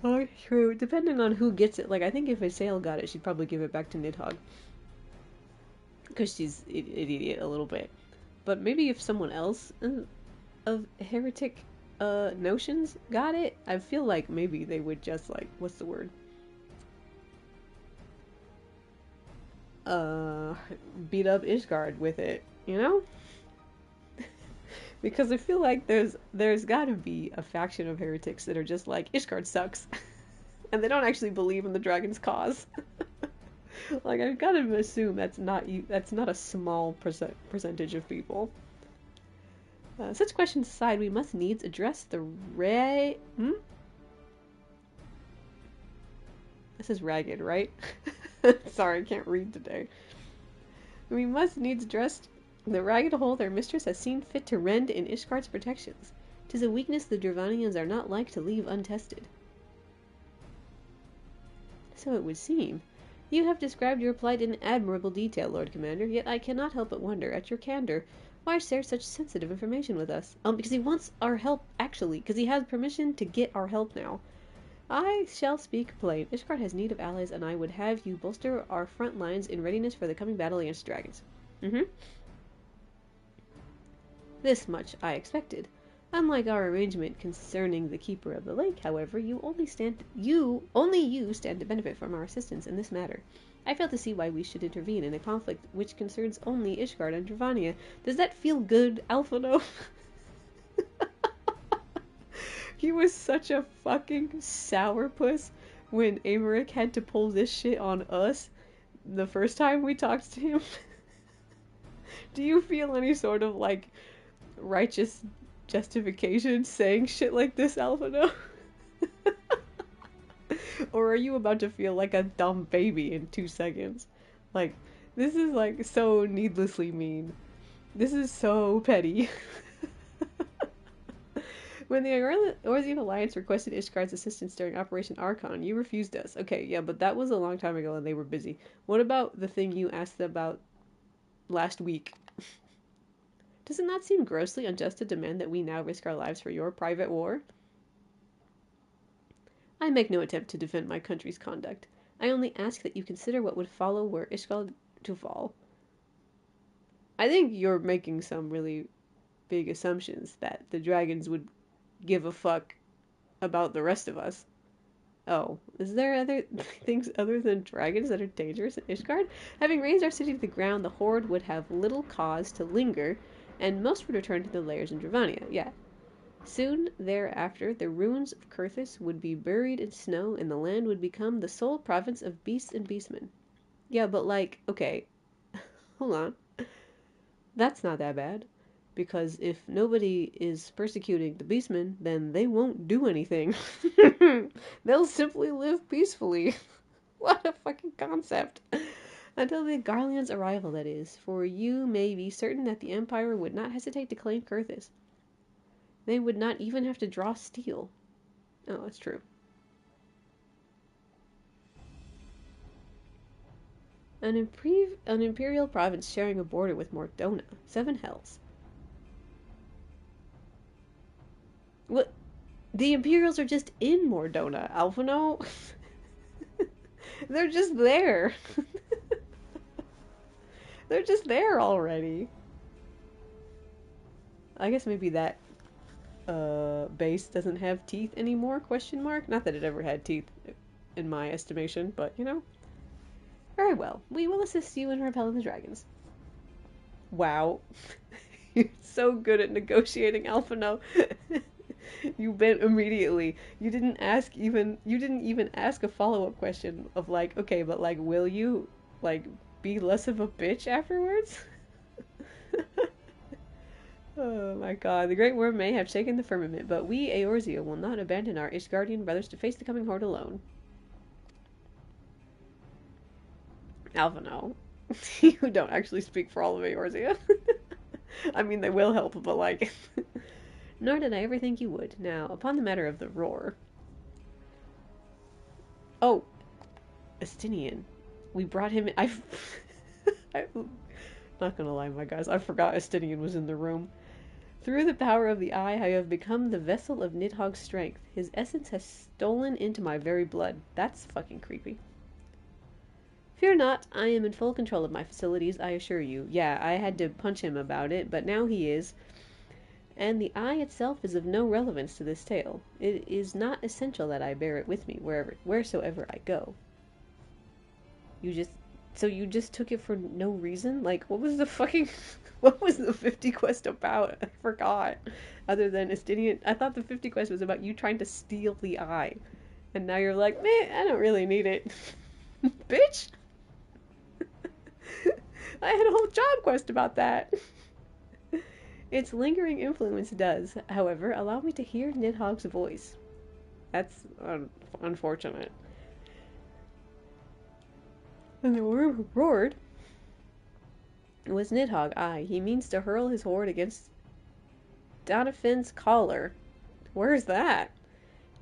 Oh, true. Depending on who gets it. Like, I think if Isael got it, she'd probably give it back to Nidhogg. Because she's an idiot a little bit. But maybe if someone else... of heretic notions got it, I feel like maybe they would just like, what's the word? Beat up Ishgard with it, you know? Because I feel like there's gotta be a faction of heretics that are just like, Ishgard sucks. And they don't actually believe in the dragon's cause. Like, I've gotta assume that's not a small percentage of people. Such questions aside, we must needs address the This is ragged, right? Sorry, I can't read today. We must needs address the ragged hole their mistress has seen fit to rend in Ishgard's protections. 'Tis a weakness the Dravanians are not like to leave untested. So it would seem. You have described your plight in admirable detail, Lord Commander, yet I cannot help but wonder at your candor. Why share such sensitive information with us? Because he wants our help, actually, because he has permission to get our help now. I shall speak plain. Ishgard has need of allies, and I would have you bolster our front lines in readiness for the coming battle against dragons. This much I expected. Unlike our arrangement concerning the Keeper of the Lake, however, only you stand to benefit from our assistance in this matter. I fail to see why we should intervene in a conflict which concerns only Ishgard and Dravania. Does that feel good, Alphinaud? He was such a fucking sourpuss when Aymeric had to pull this shit on us the first time we talked to him. Do you feel any sort of, like, righteous justification saying shit like this, Alphinaud? Or are you about to feel like a dumb baby in 2 seconds? Like, this is, like, so needlessly mean. This is so petty. When the Orzian Alliance requested Ishgard's assistance during Operation Archon, you refused us. Okay, yeah, but that was a long time ago and they were busy. What about the thing you asked about last week? Does it not seem grossly unjust to demand that we now risk our lives for your private war? I make no attempt to defend my country's conduct. I only ask that you consider what would follow were Ishgard to fall. I think you're making some really big assumptions that the dragons would give a fuck about the rest of us. Oh, is there other things other than dragons that are dangerous in Ishgard? Having razed our city to the ground, the Horde would have little cause to linger, and most would return to their lairs in Dravania. Yeah. Soon thereafter, the ruins of Kurthis would be buried in snow, and the land would become the sole province of beasts and beastmen. Yeah, but like, okay, hold on. That's not that bad. Because if nobody is persecuting the beastmen, then they won't do anything. They'll simply live peacefully. What a fucking concept. Until the Garlean's arrival, that is. For you may be certain that the Empire would not hesitate to claim Kurthis. They would not even have to draw steel. Oh, that's true. An imperial province sharing a border with Mordona. 7 hells. What? The Imperials are just in Mordona, Alphinaud. They're just there. They're just there already. I guess maybe that base doesn't have teeth anymore, question mark? Not that it ever had teeth, in my estimation, but, you know. Very well. We will assist you in repelling the dragons. Wow. You're so good at negotiating, Alphinaud. You bent immediately. You didn't even ask a follow-up question of like, okay, but like, will you like be less of a bitch afterwards? Oh my god, the Great Worm may have shaken the firmament, but we, Eorzea, will not abandon our Ishgardian brothers to face the coming horde alone. Alphinaud, you don't actually speak for all of Eorzea. I mean, they will help, but like... Nor did I ever think you would. Now, upon the matter of the roar... Oh! Estinian. We brought him in... I'm not gonna lie, my guys. I forgot Estinian was in the room. Through the power of the eye, I have become the vessel of Nidhogg's strength. His essence has stolen into my very blood. That's fucking creepy. Fear not, I am in full control of my facilities, I assure you. Yeah, I had to punch him about it, but now he is. and the eye itself is of no relevance to this tale. It is not essential that I bear it with me wheresoever I go. So you just took it for no reason? Like, what was the fucking, what was the 50 quest about? I forgot. Other than Estinian, I thought the 50 quest was about you trying to steal the eye. And now you're like, meh, I don't really need it. Bitch! I had a whole job quest about that. Its lingering influence does, however, allow me to hear Nidhogg's voice. That's unfortunate. And the worm who roared was Nidhogg. Aye, he means to hurl his horde against Donafin's collar. Where's that?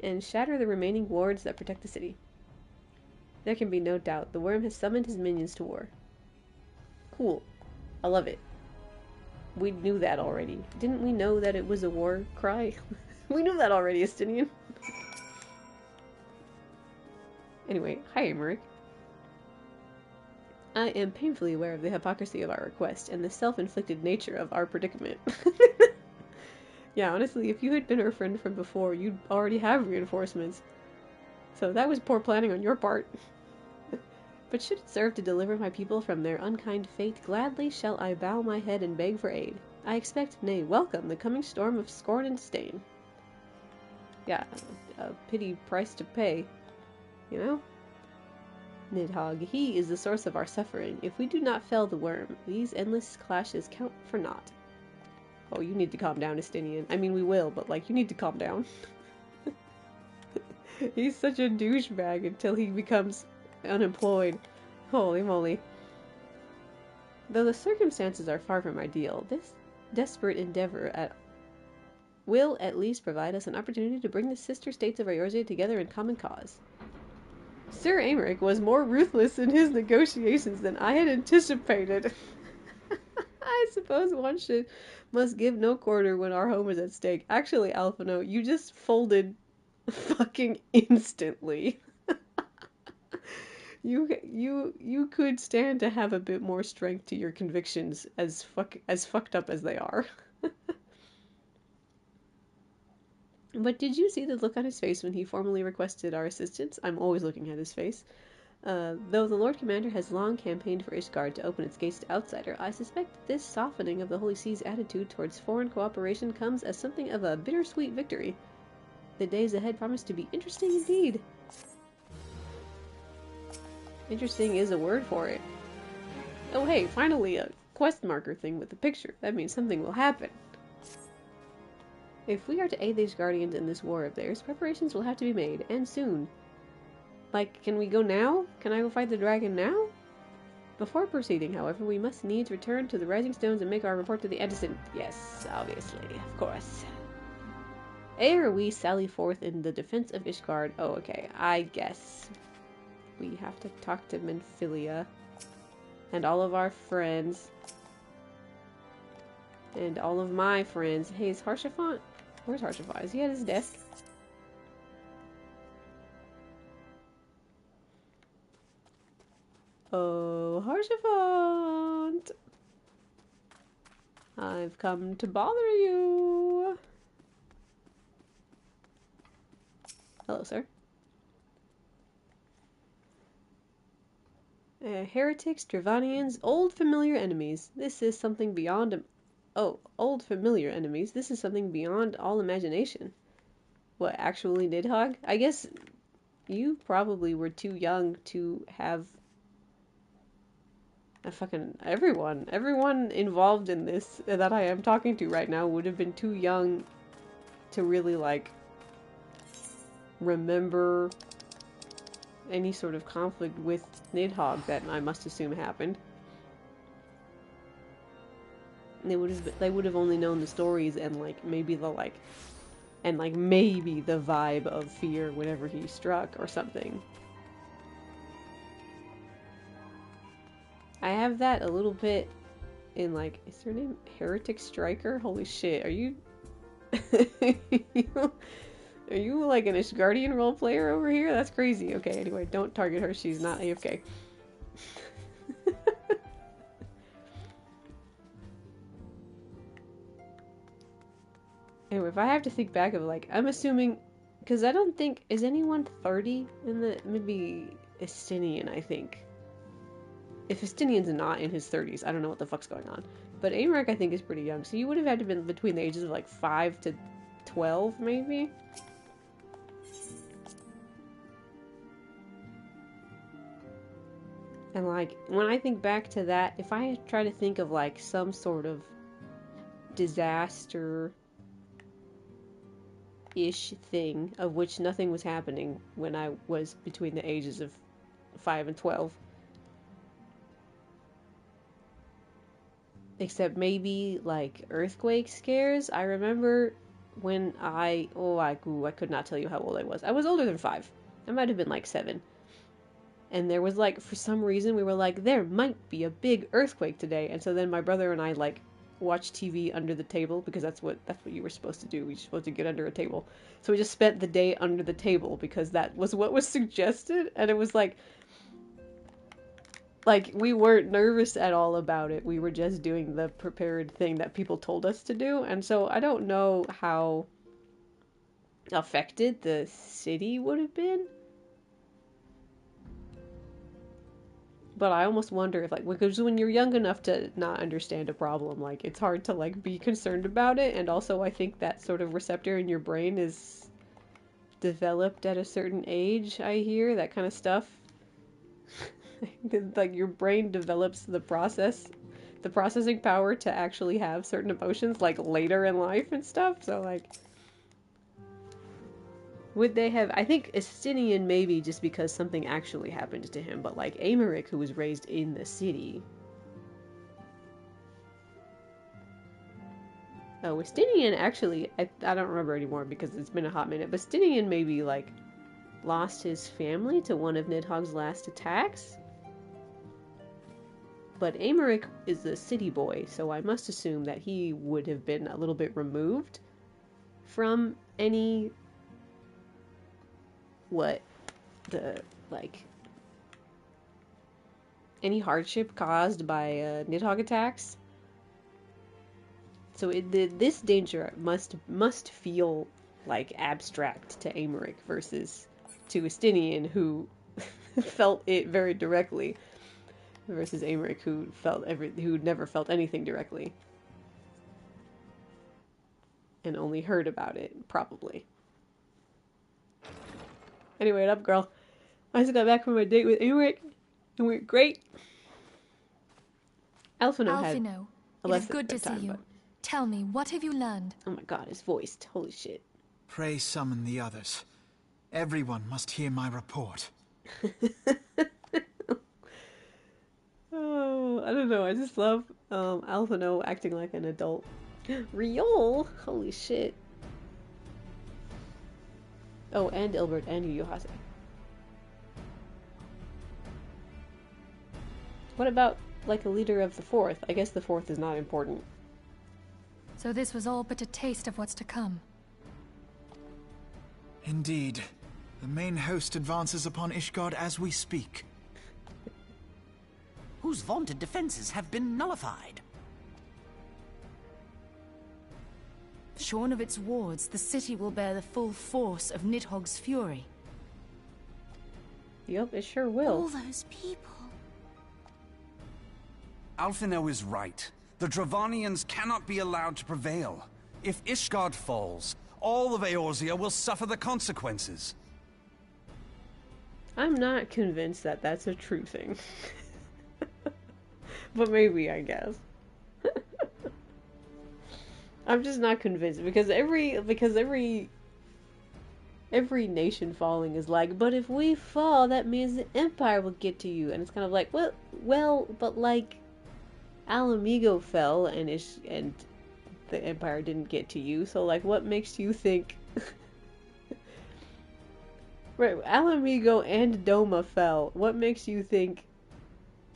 And shatter the remaining wards that protect the city. There can be no doubt. The worm has summoned his minions to war. Cool. I love it. We knew that already. Didn't we know that it was a war cry? We knew that already, Estinian. Anyway, hi, Emmerich. I am painfully aware of the hypocrisy of our request and the self-inflicted nature of our predicament. Yeah, honestly, if you had been our friend from before, you'd already have reinforcements. So that was poor planning on your part. But should it serve to deliver my people from their unkind fate, gladly shall I bow my head and beg for aid. I expect, nay, welcome, the coming storm of scorn and disdain. Yeah, a pity price to pay, you know? Nidhogg, he is the source of our suffering. If we do not fell the worm, these endless clashes count for naught. Oh, you need to calm down, Estinian. I mean, we will, but, like, you need to calm down. He's such a douchebag until he becomes unemployed. Holy moly. Though the circumstances are far from ideal, this desperate endeavor will at least provide us an opportunity to bring the sister states of Eorzea together in common cause. Sir Aymeric was more ruthless in his negotiations than I had anticipated. I suppose one must give no quarter when our home is at stake. Actually, Alphinaud, you just folded fucking instantly. You could stand to have a bit more strength to your convictions, as fucked up as they are. But did you see the look on his face when he formally requested our assistance? I'm always looking at his face. Though the Lord Commander has long campaigned for Ishgard to open its gates to outsider, I suspect that this softening of the Holy See's attitude towards foreign cooperation comes as something of a bittersweet victory. The days ahead promise to be interesting indeed. Interesting is a word for it. Oh hey, finally a quest marker thing with a picture. That means something will happen. If we are to aid these guardians in this war of theirs, preparations will have to be made, and soon. Like, can we go now? Can I go fight the dragon now? Before proceeding, however, we must needs return to the Rising Stones and make our report to the Edison. Yes, obviously, of course. Ere we sally forth in the defense of Ishgard. Oh, okay, I guess we have to talk to Menphilia and all of our friends and all of my friends. Hey, is Harshaphant? Where's Harshaphant? Is he at his desk? Oh, Harshaphant! I've come to bother you. Hello, sir. Heretics, Dravanians, old familiar enemies. This is something beyond... Oh, old familiar enemies. This is something beyond all imagination. What, actually Nidhogg? I guess you probably were too young to have... Everyone involved in this that I am talking to right now would have been too young to really, like, remember any sort of conflict with Nidhogg that I must assume happened. They would have only known the stories and maybe the vibe of fear whenever he struck or something. I have that a little bit in is her name Heretic Striker? Holy shit, are you are you like an Ishgardian role player over here? That's crazy. Okay, anyway, don't target her, she's not AFK. if I have to think back of, like, I'm assuming, because I don't think, is anyone 30 in the, maybe Estinian, I think. If Estinian's not in his 30s, I don't know what the fuck's going on. But Amaric, I think, is pretty young, so you would have had to been between the ages of, like, 5 to 12, maybe? And, like, when I think back to that, if I try to think of, like, some sort of disaster-ish thing, of which nothing was happening when I was between the ages of 5 and 12. Except maybe, like, earthquake scares. I remember when I could not tell you how old I was. I was older than 5. I might have been, like, 7. And there was, like, for some reason, we were like, there might be a big earthquake today. And so then my brother and I, like, watched TV under the table, because that's what you were supposed to do. We were supposed to get under a table. So we just spent the day under the table, because that was what was suggested. And it was like, we weren't nervous at all about it. We were just doing the prepared thing that people told us to do. And so I don't know how affected the city would have been. But I almost wonder if, like, because when you're young enough to not understand a problem, like, it's hard to, like, be concerned about it. And also I think that sort of receptor in your brain is developed at a certain age, I hear, that kind of stuff. Like, your brain develops the processing power to actually have certain emotions, like, later in life and stuff. So, like, would they have, I think Estinian maybe just because something actually happened to him, but, like, Amaric, who was raised in the city. Oh, Estinian actually, I don't remember anymore because it's been a hot minute, but Estinian maybe, like, lost his family to one of Nidhogg's last attacks? But Amaric is a city boy, so I must assume that he would have been a little bit removed from any, any hardship caused by Nidhogg attacks. So this danger must feel, like, abstract to Amaric versus to Estinian, who felt it very directly, versus Amaric, who never felt anything directly, and only heard about it, probably. Anyway, what up, girl? I just got back from my date with Amaric, and we're great. Alphinaud, it is good to see you. But... Tell me, what have you learned? Oh my god, his voice. Holy shit. Pray summon the others. Everyone must hear my report. Oh, I don't know. I just love Alphinaud acting like an adult. Riol! Holy shit. Oh, and Ilbert and Yuhase. What about, like, a leader of the Fourth? I guess the Fourth is not important. So this was all but a taste of what's to come. Indeed. The main host advances upon Ishgard as we speak. Whose vaunted defenses have been nullified. Shorn of its wards, the city will bear the full force of Nidhogg's fury. Yep, it sure will. All those people. Alphinaud is right. The Dravanians cannot be allowed to prevail. If Ishgard falls, all of Eorzea will suffer the consequences. I'm not convinced that that's a true thing. But maybe, I guess. I'm just not convinced, because every nation falling is like, but if we fall, that means the Empire will get to you. And it's kind of like, well, but, like, Alamigo fell and the Empire didn't get to you, so, like, what makes you think... Right, Alamigo and Doma fell. What makes you think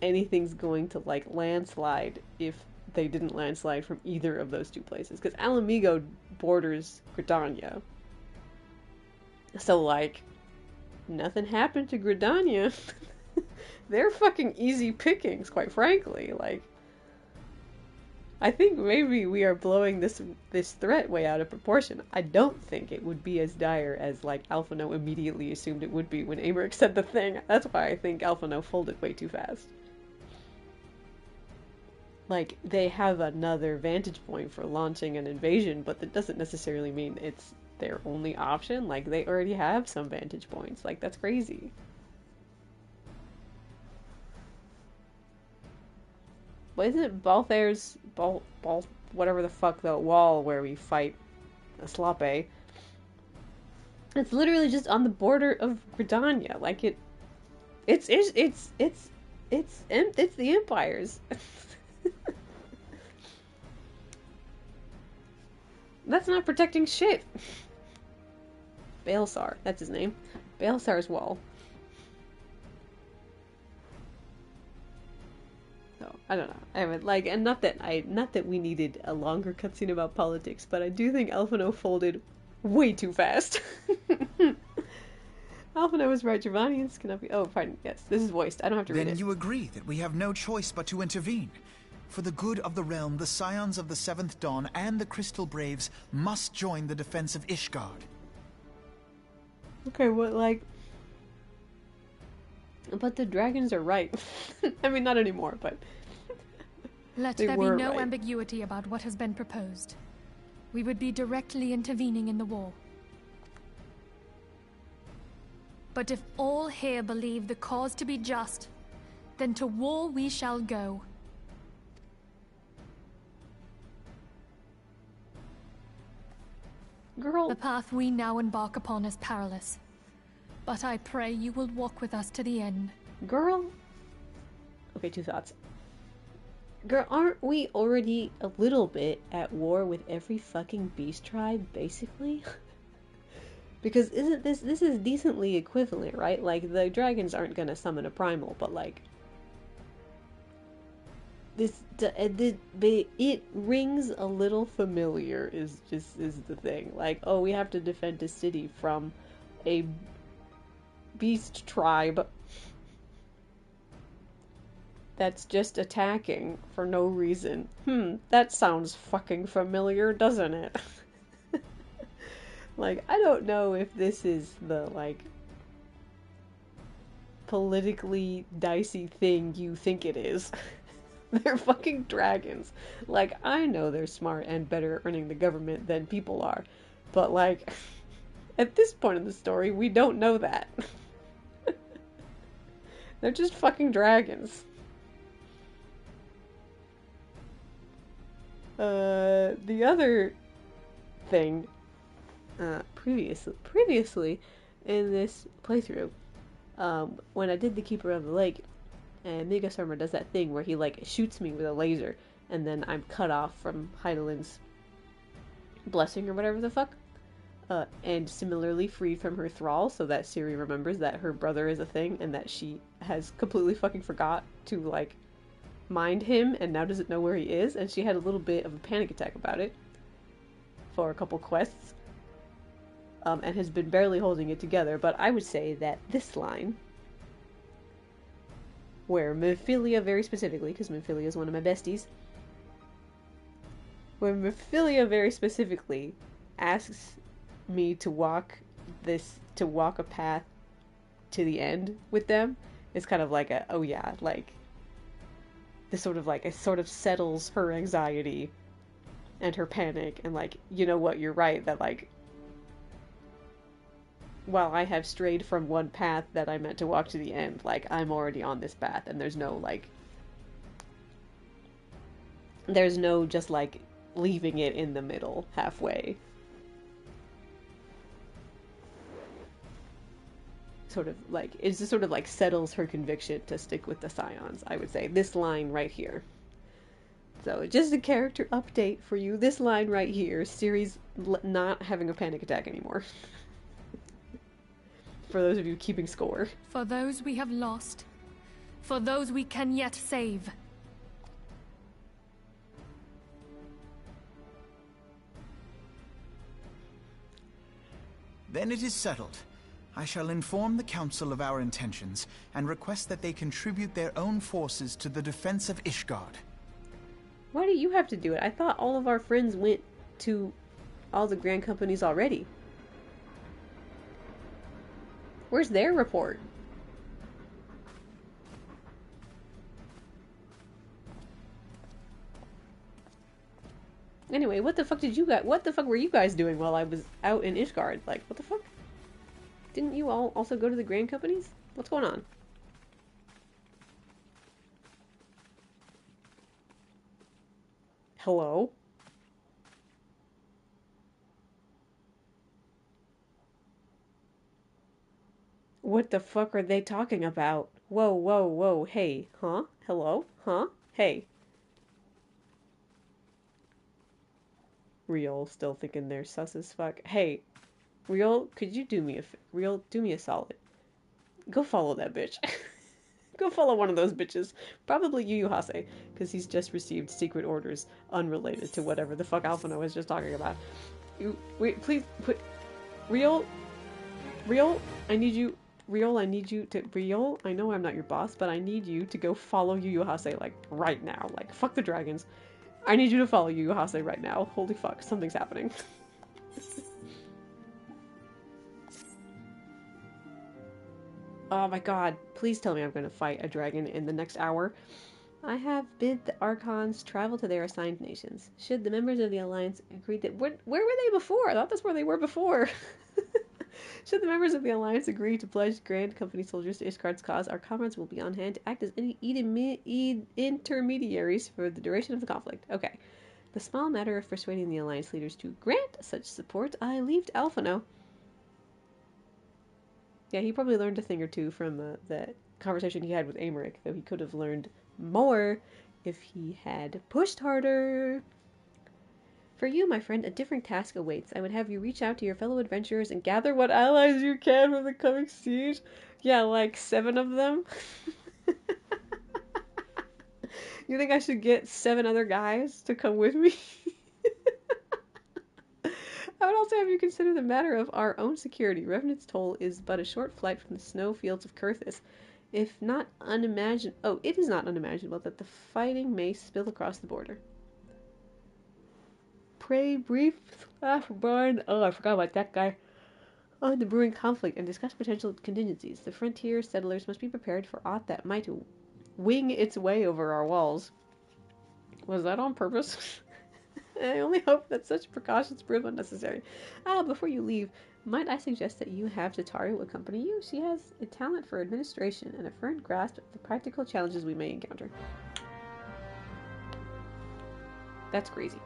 anything's going to, like, landslide if they didn't landslide from either of those two places? Because Alamigo borders Gridania. So, like, nothing happened to Gridania. They're fucking easy pickings, quite frankly. Like, I think maybe we are blowing this threat way out of proportion. I don't think it would be as dire as like Alphinaud immediately assumed it would be when Aymeric said the thing. That's why I think Alphinaud folded way too fast. Like, they have another vantage point for launching an invasion, but that doesn't necessarily mean it's their only option. Like, they already have some vantage points. Like, that's crazy. But isn't it Balthair's whatever the fuck, the wall where we fight a Slope? It's literally just on the border of Gridania. Like, it's the Empire's. That's not protecting shit. Baelsar, that's his name. Baelsar's wall. So, I don't know. I would like, and not that we needed a longer cutscene about politics, but I do think Alphinaud folded way too fast. Alphinaud was right. Dravanians cannot be. Oh, pardon. Yes, this is voiced. I don't have to read it. Then you agree that we have no choice but to intervene. For the good of the realm, the Scions of the Seventh Dawn and the Crystal Braves must join the defense of Ishgard. Okay, what, like... But the dragons are right. I mean, not anymore, but... Let there be no ambiguity about what has been proposed. We would be directly intervening in the war. But if all here believe the cause to be just, then to war we shall go. Girl. The path we now embark upon is perilous, but I pray you will walk with us to the end. Girl. Okay, two thoughts. Girl, aren't we already a little bit at war with every fucking beast tribe, basically? Because isn't this is decently equivalent, right? Like, the dragons aren't gonna summon a primal, but like... it rings a little familiar is the thing. Like, oh, we have to defend a city from a beast tribe that's just attacking for no reason. That sounds fucking familiar, doesn't it? Like, I don't know if this is the, like, politically dicey thing you think it is. They're fucking dragons. Like, I know they're smart and better at running the government than people are. But, like, at this point in the story, we don't know that. They're just fucking dragons. The other thing, previously in this playthrough, when I did the Keeper of the Lake, and Migasarma does that thing where he, like, shoots me with a laser, and then I'm cut off from Heidelin's blessing or whatever the fuck. And similarly freed from her thrall, so that Ciri remembers that her brother is a thing, and that she has completely fucking forgot to, like, mind him, and now doesn't know where he is, and she had a little bit of a panic attack about it for a couple quests, and has been barely holding it together. But I would say that this line, where Mephilia, very specifically, because Mephilia is one of my besties, where Mephilia very specifically asks me to walk a path to the end with them, is kind of like a, oh yeah, like, this sort of, like, it sort of settles her anxiety and her panic, and, like, you know what, you're right, that, like, while I have strayed from one path that I meant to walk to the end, like, I'm already on this path, and there's no, like, there's no just, like, leaving it in the middle, halfway. Sort of, like, it just sort of, like, settles her conviction to stick with the Scions, I would say. This line right here. So, just a character update for you. This line right here, Ciri's not having a panic attack anymore. For those of you keeping score. For those we have lost. For those we can yet save. Then it is settled. I shall inform the Council of our intentions, and request that they contribute their own forces to the defense of Ishgard. Why do you have to do it? I thought all of our friends went to all the grand companies already. Where's their report? Anyway, what the fuck were you guys doing while I was out in Ishgard? Like, what the fuck? Didn't you all also go to the grand companies? What's going on? Hello? What the fuck are they talking about? Whoa, whoa, whoa, hey, huh? Hello? Huh? Hey. Real, still thinking they're sus as fuck. Hey, Real, could you do me a solid? Go follow that bitch. Go follow one of those bitches. Probably Yu Yu Hase, because he's just received secret orders unrelated to whatever the fuck Alphinaud was just talking about. Wait, please, put... Real, I need you to... Real, I know I'm not your boss, but I need you to go follow Yu Yu Hase, like, right now. Like, fuck the dragons. I need you to follow Yu Yu Hase right now. Holy fuck, something's happening. Oh my god, please tell me I'm going to fight a dragon in the next hour. I have bid the Archons travel to their assigned nations. Should the members of the Alliance agree that... Where were they before? I thought that's where they were before. Should the members of the Alliance agree to pledge Grand Company soldiers to Ishgard's cause, our comrades will be on hand to act as any intermediaries for the duration of the conflict. Okay. The small matter of persuading the Alliance leaders to grant such support, I leave to Alphinaud. Yeah, he probably learned a thing or two from that conversation he had with Aymeric, though he could have learned more if he had pushed harder. For you, my friend, a different task awaits. I would have you reach out to your fellow adventurers and gather what allies you can from the coming siege. Yeah, like 7 of them. You think I should get 7 other guys to come with me? I would also have you consider the matter of our own security. Revenant's Toll is but a short flight from the snow fields of Kurthis. It is not unimaginable that the fighting may spill across the border. Pray brief Brian. Oh, I forgot about that guy. On the brewing conflict and discuss potential contingencies. The frontier settlers must be prepared for aught that might wing its way over our walls. Was that on purpose? I only hope that such precautions prove unnecessary. Before you leave, might I suggest that you have Tataru accompany you? She has a talent for administration and a firm grasp of the practical challenges we may encounter. That's crazy.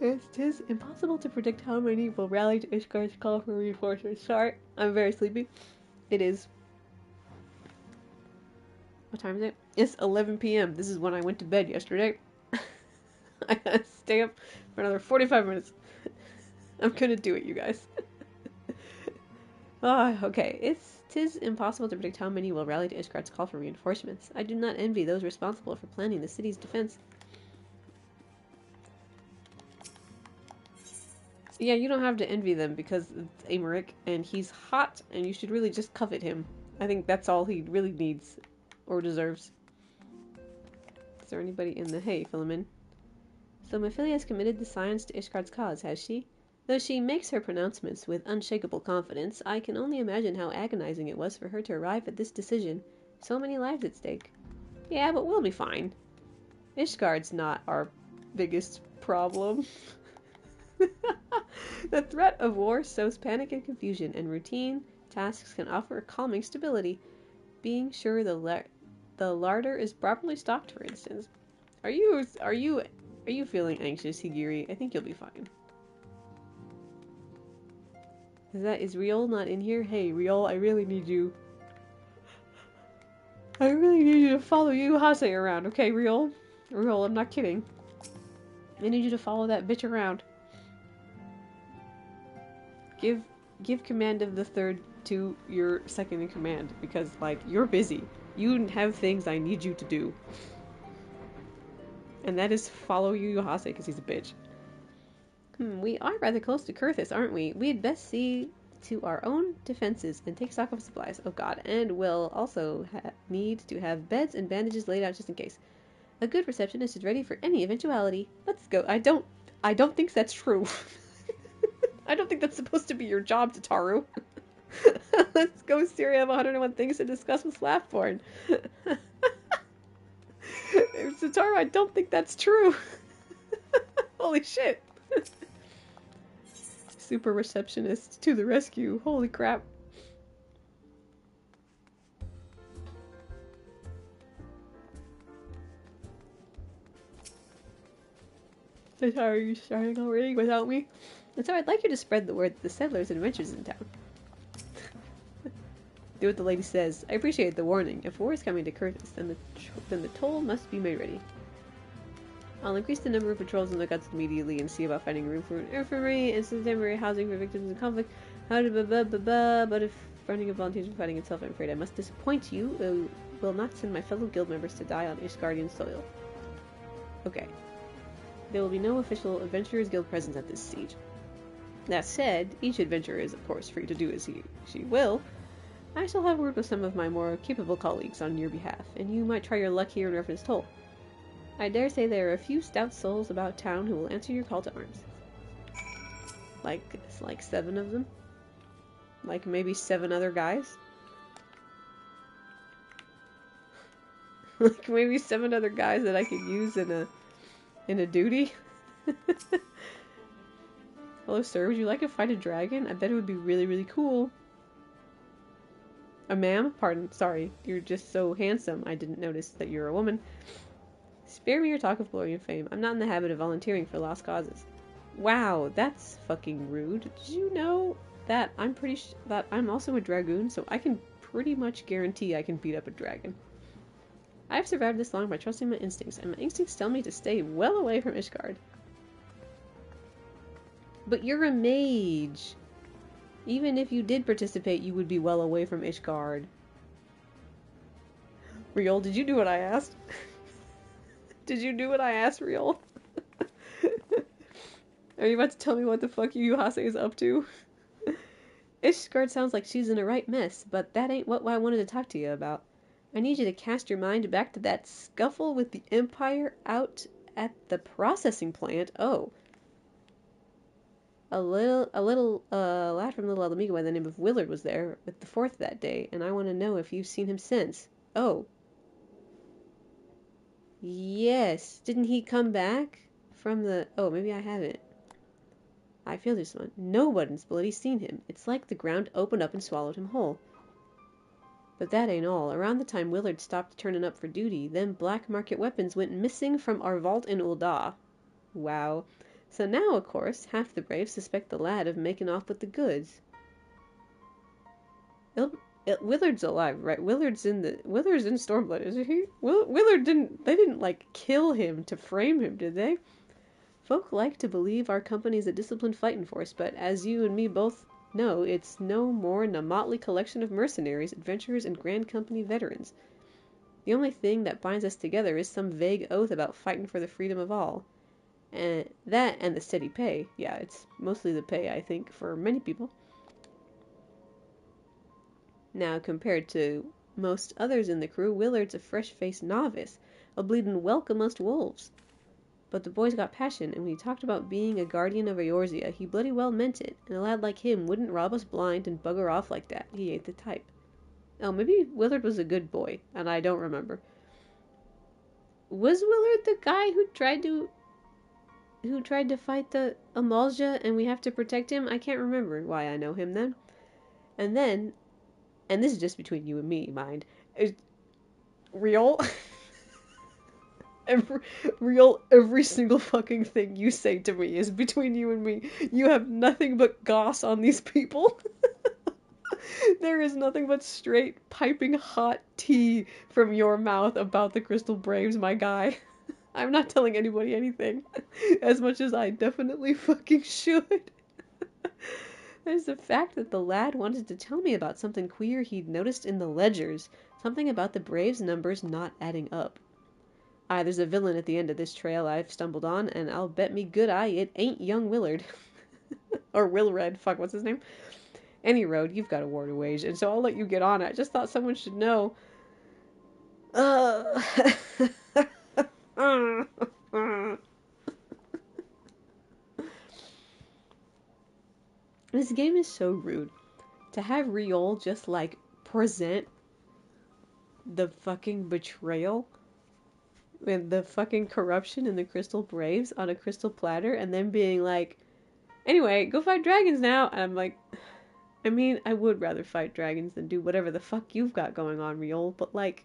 It is impossible to predict how many will rally to Ishgard's call for reinforcements. Sorry, I'm very sleepy. It is... What time is it? It's 11 p.m. This is when I went to bed yesterday. I gotta stay up for another 45 minutes. I'm gonna do it, you guys. Okay. Tis impossible to predict how many will rally to Ishgard's call for reinforcements. I do not envy those responsible for planning the city's defense. Yeah, you don't have to envy them because it's Aymeric and he's hot and you should really just covet him. I think that's all he really needs or deserves. Is there anybody in the... Hey, Philemon. So Mephilia has committed the scions to Ishgard's cause, has she? Though she makes her pronouncements with unshakable confidence, I can only imagine how agonizing it was for her to arrive at this decision. So many lives at stake. Yeah, but we'll be fine. Ishgard's not our biggest problem. The threat of war sows panic and confusion, and routine tasks can offer calming stability. Being sure the larder is properly stocked, for instance. Are you feeling anxious, Higiri? I think you'll be fine. Is Riol not in here? Hey, Riol, I really need you. I really need you to follow Yu Hase around, okay, Riol? Riol, I'm not kidding. I need you to follow that bitch around. Give command of the third to your second in command, because, like, you're busy. You have things I need you to do. And that is follow Yu Hase, because he's a bitch. We are rather close to Kurthis, aren't we? We had best see to our own defenses and take stock of supplies. Oh god, and we'll also need to have beds and bandages laid out just in case. A good receptionist is ready for any eventuality. Let's go. I don't think that's true. I don't think that's supposed to be your job, Tataru. Let's go, Siri. I have 101 things to discuss with Slaftborn. Tataru, I don't think that's true. Holy shit. Super receptionist to the rescue. Holy crap. Tataru, are you starting already without me? And so I'd like you to spread the word that the settlers and adventures in town. Do what the lady says. I appreciate the warning. If war is coming to Curtis, then the toll must be made ready. I'll increase the number of patrols and lookouts immediately and see about finding room for an infirmary and some temporary housing for victims of conflict. But if running a volunteers for fighting itself, I'm afraid I must disappoint you. I will not send my fellow guild members to die on Ishgardian soil. Okay. There will be no official Adventurers Guild presence at this siege. That said, each adventurer is of course free to do as she will. I shall have word with some of my more capable colleagues on your behalf, and you might try your luck here in reference toll. I dare say there are a few stout souls about town who will answer your call to arms. Like 7 of them? Like maybe 7 other guys? Like maybe 7 other guys that I could use in a duty? Hello sir, would you like to fight a dragon? I bet it would be really, really cool. Ma'am? Pardon, sorry. You're just so handsome. I didn't notice that you're a woman. Spare me your talk of glory and fame. I'm not in the habit of volunteering for lost causes. Wow, that's fucking rude. Did you know that that I'm also a dragoon, so I can pretty much guarantee I can beat up a dragon. I've survived this long by trusting my instincts, and my instincts tell me to stay well away from Ishgard. But you're a mage. Even if you did participate, you would be well away from Ishgard. Riol, did you do what I asked? Did you do what I asked, Riol? Are you about to tell me what the fuck Yuhase is up to? Ishgard sounds like she's in a right mess, but that ain't what I wanted to talk to you about. I need you to cast your mind back to that scuffle with the Empire out at the processing plant. Oh. A little lad from Little Alamiga by the name of Willard was there with the 4th that day, and I want to know if you've seen him since. Oh. Yes. Didn't he come back from the... Oh, maybe I haven't. I feel this one. Nobody's bloody seen him. It's like the ground opened up and swallowed him whole. But that ain't all. Around the time Willard stopped turning up for duty, them black market weapons went missing from our vault in Ul'dah. Wow. So now, of course, half the Braves suspect the lad of making off with the goods. Willard's alive, right? Willard's in Stormblood, isn't he? Willard they didn't, like, kill him to frame him, did they? Folk like to believe our company's a disciplined fighting force, but as you and me both know, it's no more than a motley collection of mercenaries, adventurers, and Grand Company veterans. The only thing that binds us together is some vague oath about fighting for the freedom of all. And that and the steady pay. Yeah, it's mostly the pay, I think, for many people. Now, compared to most others in the crew, Willard's a fresh-faced novice, a bleeding whelk amongst wolves. But the boy's got passion, and when he talked about being a guardian of Eorzea, he bloody well meant it, and a lad like him wouldn't rob us blind and bugger off like that. He ain't the type. Oh, maybe Willard was a good boy, and I don't remember. Was Willard the guy who tried to fight the Amalja and we have to protect him? I can't remember why I know him then. And this is just between you and me, mind. Riol? Every single fucking thing you say to me is between you and me. You have nothing but goss on these people. There is nothing but straight, piping hot tea from your mouth about the Crystal Braves, my guy. I'm not telling anybody anything, as much as I definitely fucking should. There's the fact that the lad wanted to tell me about something queer he'd noticed in the ledgers, something about the Braves' numbers not adding up. There's a villain at the end of this trail I've stumbled on, and I'll bet me good eye it ain't young Willard. Or Willred, fuck, what's his name? Any road, you've got a war to wage, and so I'll let you get on it. I just thought someone should know. This game is so rude. To have Riol just, like, present the fucking betrayal and the fucking corruption in the Crystal Braves on a crystal platter, and then being like, anyway, go fight dragons now. And I'm like, I mean, I would rather fight dragons than do whatever the fuck you've got going on, Riol, but, like,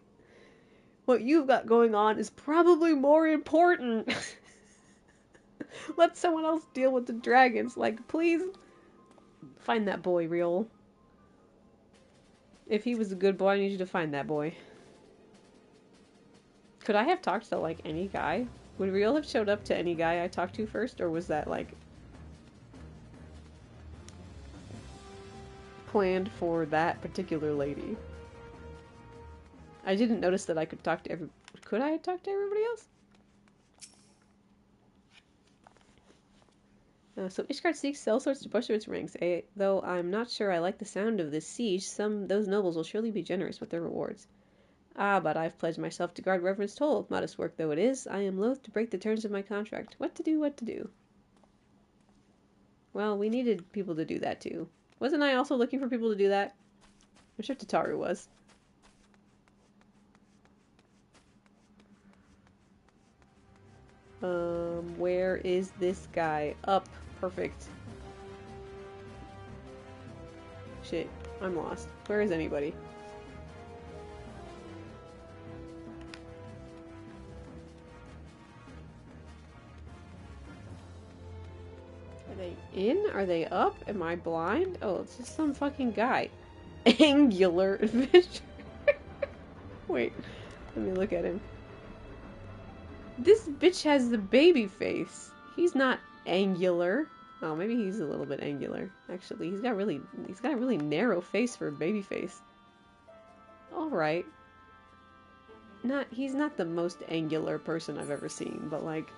what you've got going on is probably more important. Let someone else deal with the dragons. Like, please find that boy, Riol. If he was a good boy, I need you to find that boy. Could I have talked to, like, any guy? Would Riol have showed up to any guy I talked to first, or was that, like, planned for that particular lady? I didn't notice that I could talk to every... Could I talk to everybody else? So Ishgard seeks all sorts to push through its ranks. Though I'm not sure I like the sound of this siege, those nobles will surely be generous with their rewards. Ah, but I've pledged myself to guard Reverend's toll. Modest work though it is, I am loath to break the terms of my contract. What to do? Well, we needed people to do that too. Wasn't I also looking for people to do that? I'm sure Tataru was. Where is this guy? Up. Perfect. Shit. I'm lost. Where is anybody? Are they in? Are they up? Am I blind? Oh, it's just some fucking guy. Angular adventure. Wait. Let me look at him. This bitch has the baby face. He's not angular. Oh, maybe he's a little bit angular. Actually, he's got a really narrow face for a baby face. Alright. He's not the most angular person I've ever seen, but like,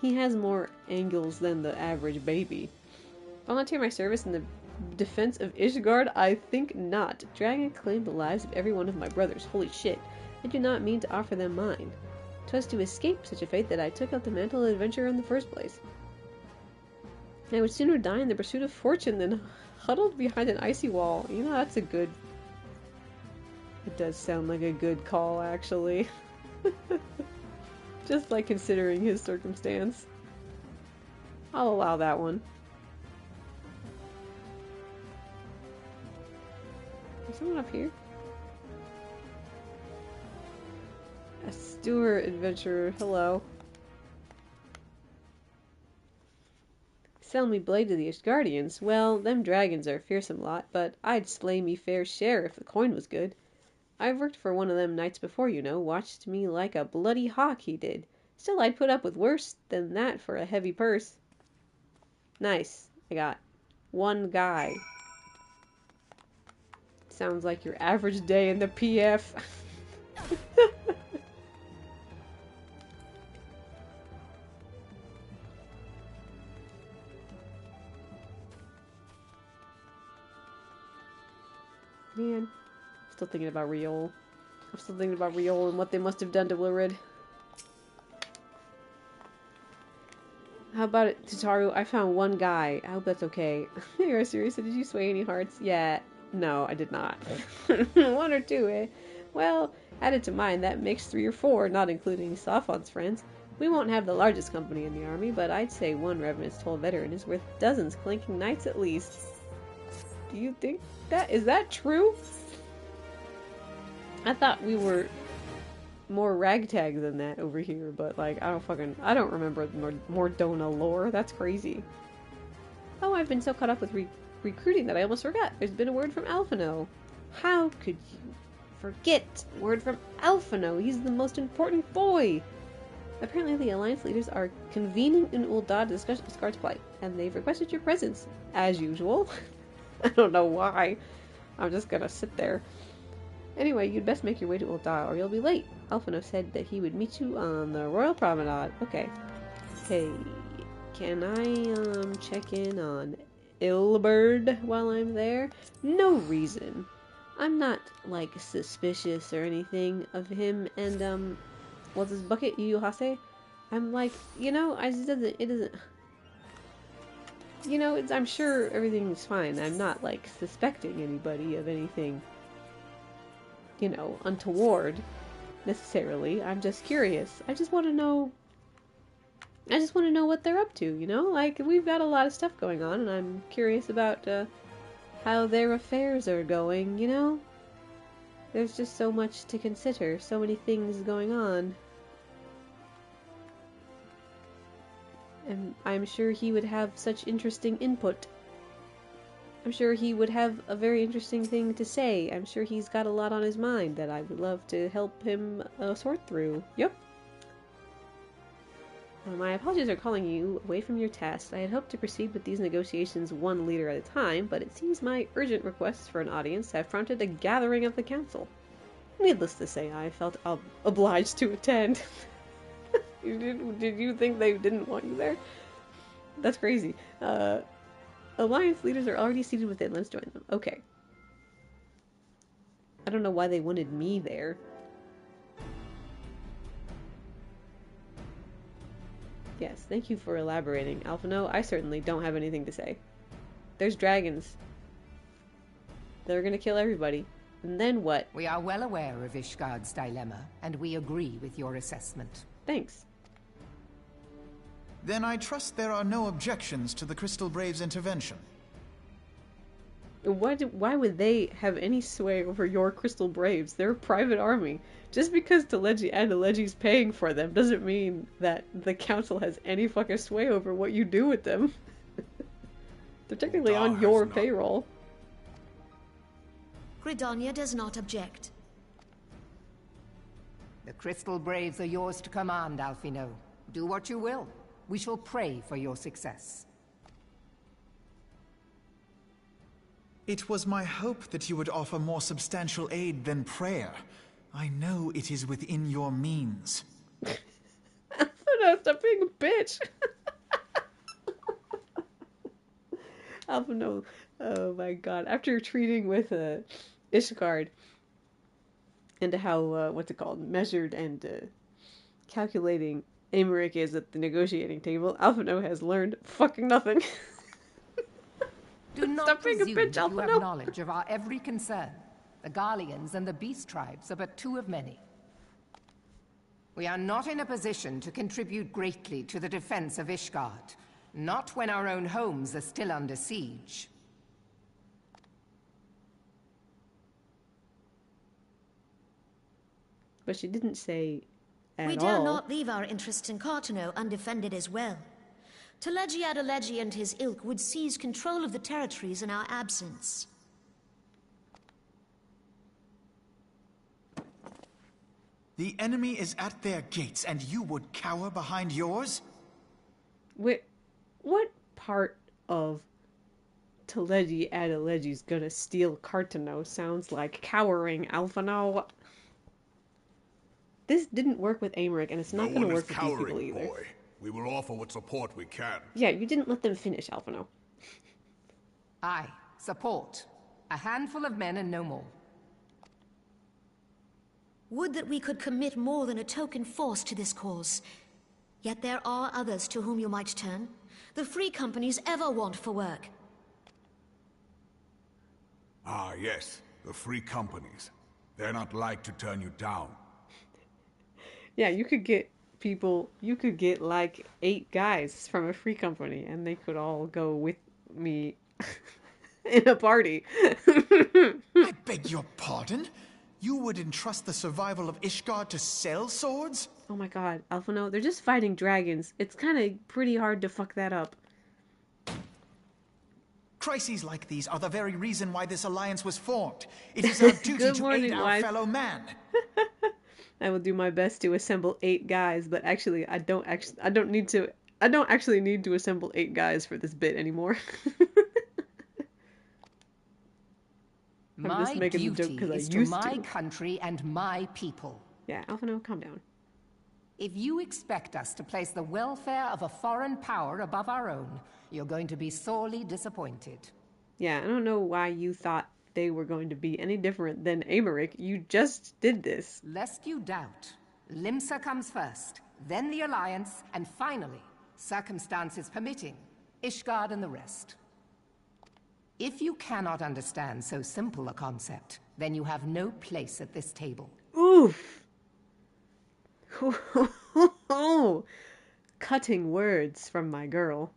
he has more angles than the average baby. Volunteer my service in the defense of Ishgard? I think not. Dragon claimed the lives of every one of my brothers. Holy shit. I do not mean to offer them mine. 'Twas to escape such a fate that I took up the mantle of adventure in the first place. I would sooner die in the pursuit of fortune than huddled behind an icy wall. You know, that's a good... It does sound like a good call, actually. Just like considering his circumstance. I'll allow that one. Is someone up here? A steward adventurer. Hello. Sell me blade to the Ishgardians. Well, them dragons are a fearsome lot, but I'd slay me fair share if the coin was good. I've worked for one of them knights before, you know. Watched me like a bloody hawk, he did. Still, I'd put up with worse than that for a heavy purse. Nice. I got one guy. Sounds like your average day in the PF. Man, still thinking about Riol. I'm still thinking about Riol and what they must have done to Wilrid. How about it, Tataru? I found one guy. I hope that's okay. You're serious? Did you sway any hearts? Yeah. No, I did not. One or two, eh? Well, added to mine, that makes 3 or 4, not including Safon's friends. We won't have the largest company in the army, but I'd say one Revenant's Toll veteran is worth dozens clanking knights at least. Do you think that is that true? I thought we were more ragtag than that over here, but like I don't remember Mordona lore. That's crazy. Oh, I've been so caught up with recruiting that I almost forgot. There's been a word from Alphinaud. How could you forget? Word from Alphinaud. He's the most important boy. Apparently the Alliance leaders are convening in Uldad to discuss Ishgard's plight, and they've requested your presence, as usual. I don't know why. I'm just gonna sit there. Anyway, you'd best make your way to Uldad, or you'll be late. Alphinaud said that he would meet you on the Royal Promenade. Okay. Hey, can I, check in on Ilberd while I'm there. No reason. I'm not, like, suspicious or anything of him and, what's his bucket, Yu I'm like, you know, it doesn't, you know, I'm sure everything's fine. I'm not, like, suspecting anybody of anything, you know, untoward, necessarily. I'm just curious. I just want to know what they're up to, you know? Like, we've got a lot of stuff going on, and I'm curious about, how their affairs are going, you know? There's just so much to consider, so many things going on. And I'm sure he would have such interesting input. I'm sure he would have a very interesting thing to say. I'm sure he's got a lot on his mind that I would love to help him sort through. Yep. My apologies for calling you away from your task. I had hoped to proceed with these negotiations one leader at a time, but it seems my urgent requests for an audience have prompted a gathering of the council. Needless to say, I felt obliged to attend. Did you think they didn't want you there? That's crazy. Alliance leaders are already seated within. Let's join them. Okay. I don't know why they wanted me there. Yes, thank you for elaborating, Alphinaud. I certainly don't have anything to say. There's dragons. They're gonna kill everybody. And then what? We are well aware of Ishgard's dilemma, and we agree with your assessment. Thanks. Then I trust there are no objections to the Crystal Braves' intervention. Why would they have any sway over your Crystal Braves? They're a private army. Just because Teleji and Teleji's paying for them doesn't mean that the council has any fucking sway over what you do with them. They're technically on your payroll. Gridania does not object. The Crystal Braves are yours to command, Alphinaud. Do what you will. We shall pray for your success. It was my hope that you would offer more substantial aid than prayer. I know it is within your means. Alphinaud, stop being a bitch. Alphinaud, oh my god. After treating with Ishgard and how, what's it called, measured and calculating Aymeric is at the negotiating table, Alphinaud has learned fucking nothing. Do not presume that you have knowledge of our every concern. The Garleans and the Beast Tribes are but two of many. We are not in a position to contribute greatly to the defense of Ishgard, not when our own homes are still under siege. But she didn't say at all. We dare not leave our interests in Carteneau undefended as well. Teleji Adeleji and his ilk would seize control of the territories in our absence. The enemy is at their gates, and you would cower behind yours? Wait, what part of Teleji Adeleji's gonna steal Carteneau sounds like cowering, Alphinaud? This didn't work with Aymeric, and it's not gonna work with these people either. Boy. We will offer what support we can. Yeah, you didn't let them finish, Alphinaud. Aye, support. A handful of men and no more. Would that we could commit more than a token force to this cause. Yet there are others to whom you might turn. The free companies ever want for work. Ah, yes. The free companies. They're not like to turn you down. Yeah, you could get people, you could get like 8 guys from a free company and they could all go with me in a party. I beg your pardon? You would entrust the survival of Ishgard to sell swords? Oh my god, Alphinaud, they're just fighting dragons. It's kind of pretty hard to fuck that up. Crises like these are the very reason why this alliance was formed. It is our duty to aid our fellow man. I will do my best to assemble 8 guys, but actually I don't actually need to assemble 8 guys for this bit anymore. I'm just making the joke because I used to. My country and my people. Yeah, Alphinaud, calm down. If you expect us to place the welfare of a foreign power above our own, you're going to be sorely disappointed. Yeah, I don't know why you thought they were going to be any different than Amaric. You just did this. Lest you doubt, Limsa comes first, then the Alliance, and finally, circumstances permitting, Ishgard and the rest. If you cannot understand so simple a concept, then you have no place at this table. Oof! Cutting words from my girl.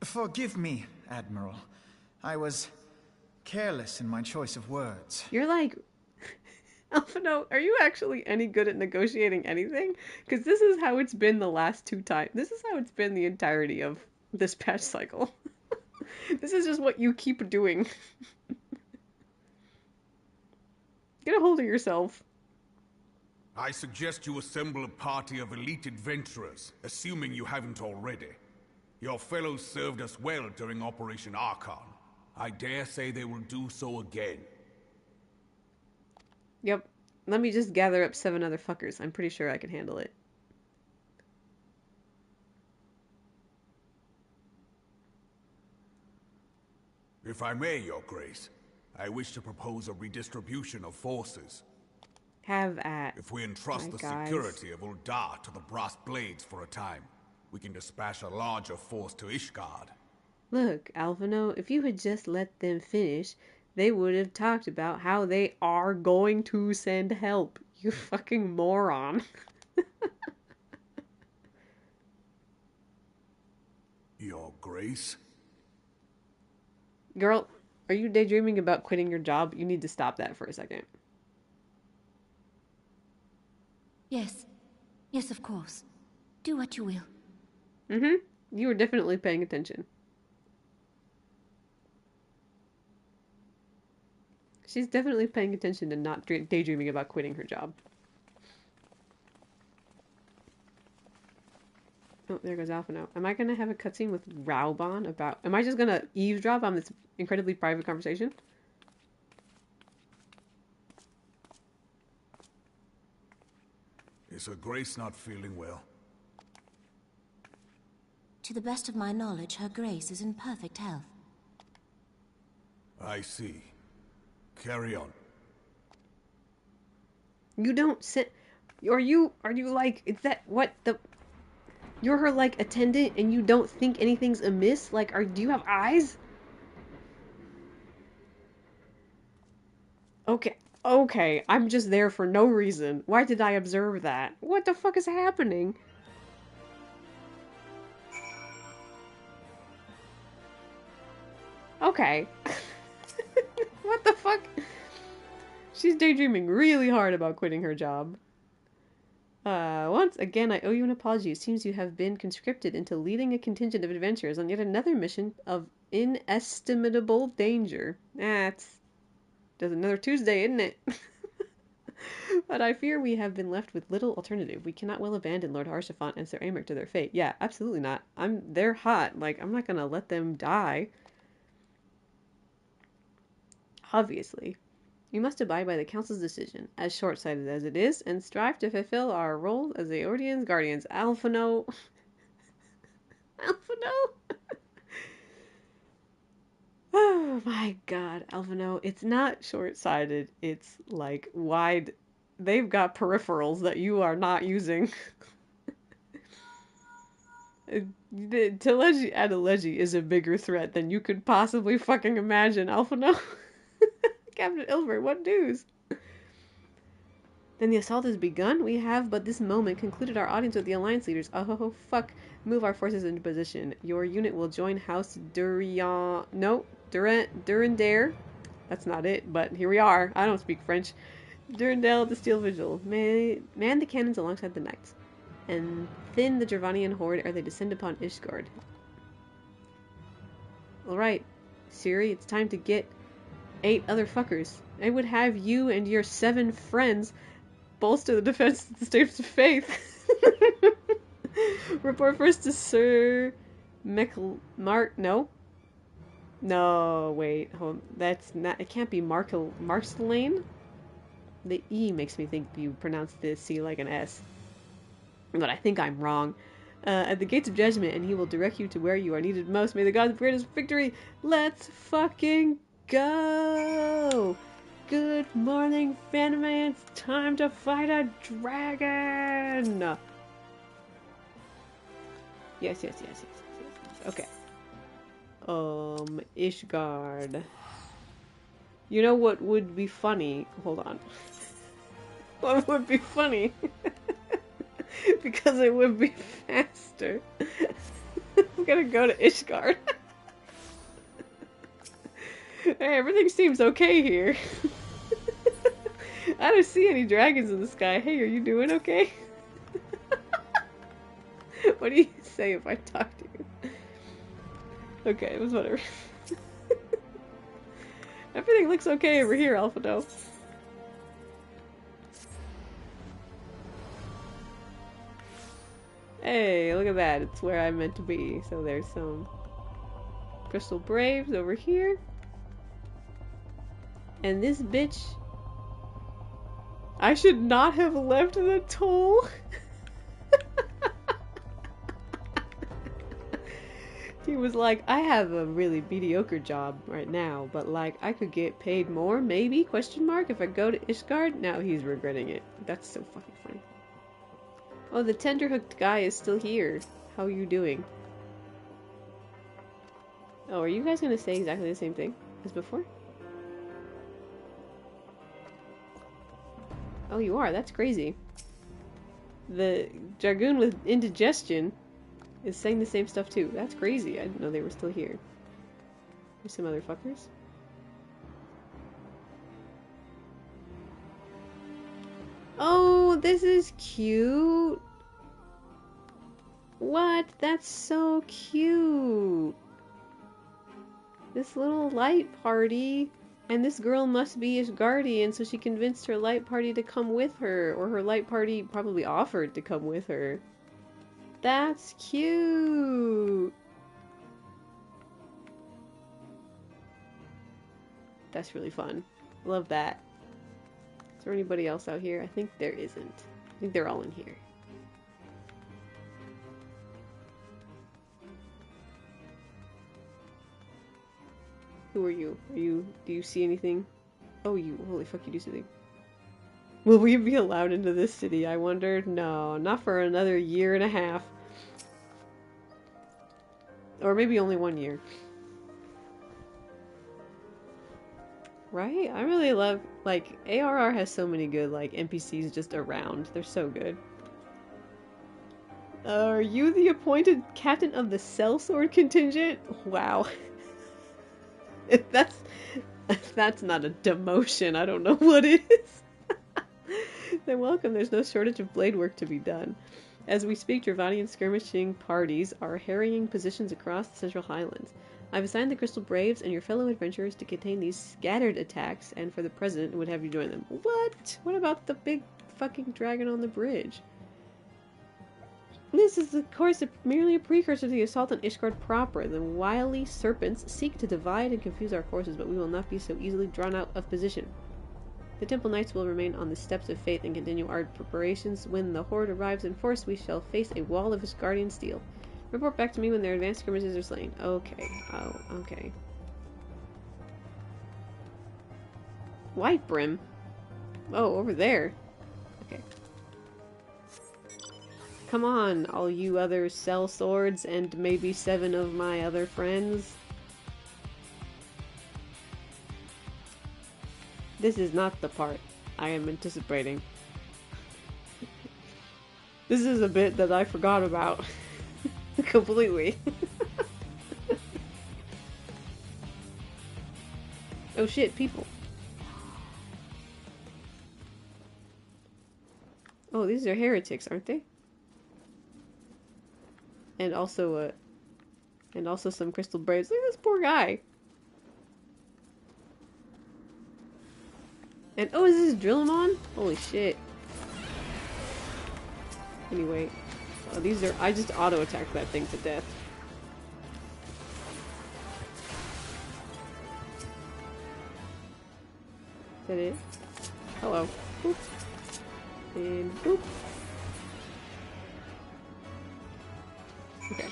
Forgive me, Admiral. I was careless in my choice of words. You're like... Alphinaud, are you actually any good at negotiating anything? Because this is how it's been the last 2 times. This is how it's been the entirety of this patch cycle. This is just what you keep doing. Get a hold of yourself. I suggest you assemble a party of elite adventurers, assuming you haven't already. Your fellows served us well during Operation Archon. I dare say they will do so again. Yep. Let me just gather up 7 other fuckers. I'm pretty sure I can handle it. If I may, Your Grace, I wish to propose a redistribution of forces. Have at. If we entrust the security of Uldar to the Brass Blades for a time, we can dispatch a larger force to Ishgard. Look, Alphinaud, if you had just let them finish, they would have talked about how they are going to send help. You fucking moron. Your Grace? Girl, are you daydreaming about quitting your job? You need to stop that for a second. Yes. Yes, of course. Do what you will. Mm-hmm. You were definitely paying attention. She's definitely paying attention and not daydreaming about quitting her job. Oh, there goes Alphinaud. Am I going to have a cutscene with Raubon about... Am I just going to eavesdrop on this incredibly private conversation? Is Her Grace not feeling well? To the best of my knowledge, Her Grace is in perfect health. I see. Carry on. You don't sit... Are you like... Is that... What the... You're her, like, attendant and you don't think anything's amiss? Like, do you have eyes? Okay. Okay. I'm just there for no reason. Why did I observe that? What the fuck is happening? Okay. What the fuck? She's daydreaming really hard about quitting her job. Once again, I owe you an apology. It seems you have been conscripted into leading a contingent of adventurers on yet another mission of inestimable danger. That's another Tuesday, isn't it? But I fear we have been left with little alternative. We cannot well abandon Lord Harshaphant and Sir Amaric to their fate. Yeah, absolutely not. They're hot. Like, I'm not gonna let them die. Obviously. You must abide by the Council's decision, as short-sighted as it is, and strive to fulfill our role as the Aeordian's guardians. Alphinaud. Alphinaud. Oh my god, Alphinaud. It's not short-sighted. It's, like, wide. They've got peripherals that you are not using. Teleji Adeleji is a bigger threat than you could possibly fucking imagine, Alphinaud. Captain Ilver, what news? Then the assault has begun. We have but this moment concluded our audience with the Alliance leaders. Oh, fuck. Move our forces into position. Your unit will join House Durian... No, Durandare. That's not it, but here we are. I don't speak French. Durandale, the Steel Vigil. Man the cannons alongside the knights. And thin the Dravanian horde ere they descend upon Ishgard. Alright, Ciri, it's time to get 8 other fuckers. I would have you and your 7 friends bolster the defense of the States of Faith. Report first to Sir No, wait. Hold on. That's not... It can't be Marcelane? The E makes me think you pronounce the C like an S. But I think I'm wrong. At the gates of judgment, and he will direct you to where you are needed most. May the gods grant us victory! Let's fucking go! Good morning, FANIME! It's time to fight a dragon! Yes. Okay. Ishgard. You know what would be funny? Hold on. What would be funny? Because it would be faster. I'm gonna go to Ishgard. Hey, everything seems okay here. I don't see any dragons in the sky. Hey, are you doing okay? What do you say if I talk to you? Okay, it was whatever. Everything looks okay over here, Alphinaud. Hey, look at that. It's where I'm meant to be. So there's some crystal braves over here. And this bitch... I should not have left the toll. He was like, I have a really mediocre job right now, but like, I could get paid more, maybe, question mark, if I go to Ishgard? Now he's regretting it. That's so fucking funny. Oh, the tenderhooked guy is still here. How are you doing? Oh, are you guys gonna say exactly the same thing as before? Oh, you are? That's crazy. The Dragoon with indigestion is saying the same stuff too. That's crazy. I didn't know they were still here. There's some other fuckers. Oh, this is cute. What? That's so cute. This little light party. And this girl must be Ishgardian, so she convinced her light party to come with her. Or her light party probably offered to come with her. That's cute. That's really fun. Love that. Is there anybody else out here? I think there isn't. I think they're all in here. Who are you? Do you see anything? Oh, holy fuck, you do see anything. Will we be allowed into this city, I wondered? No, not for another year and a half. Or maybe only 1 year. Right? I really love, like, ARR has so many good, like, NPCs just around. They're so good. Are you the appointed captain of the sellsword contingent? Wow. If that's not a demotion, I don't know what is. Then welcome, there's no shortage of blade work to be done. As we speak, Dravanian skirmishing parties are harrying positions across the Central Highlands. I've assigned the Crystal Braves and your fellow adventurers to contain these scattered attacks, and for the present would have you join them. What? What about the big fucking dragon on the bridge? This is, of course, merely a precursor to the assault on Ishgard proper. The wily serpents seek to divide and confuse our forces, but we will not be so easily drawn out of position. The Temple Knights will remain on the steps of faith and continue our preparations. When the Horde arrives in force, we shall face a wall of Ishgardian steel. Report back to me when their advanced skirmishers are slain. Okay. Oh, okay. White Brim? Oh, over there. Okay. Come on, all you other sell swords and maybe 7 of my other friends. This is not the part I am anticipating. This is a bit that I forgot about. Completely. Oh shit, people. Oh, these are heretics, aren't they? And also some crystal braves. Look at this poor guy. And oh, is this Drillamon? Holy shit. Anyway, these are. I just auto attacked that thing to death. Is that it? Hello. Boop. And boop. Okay.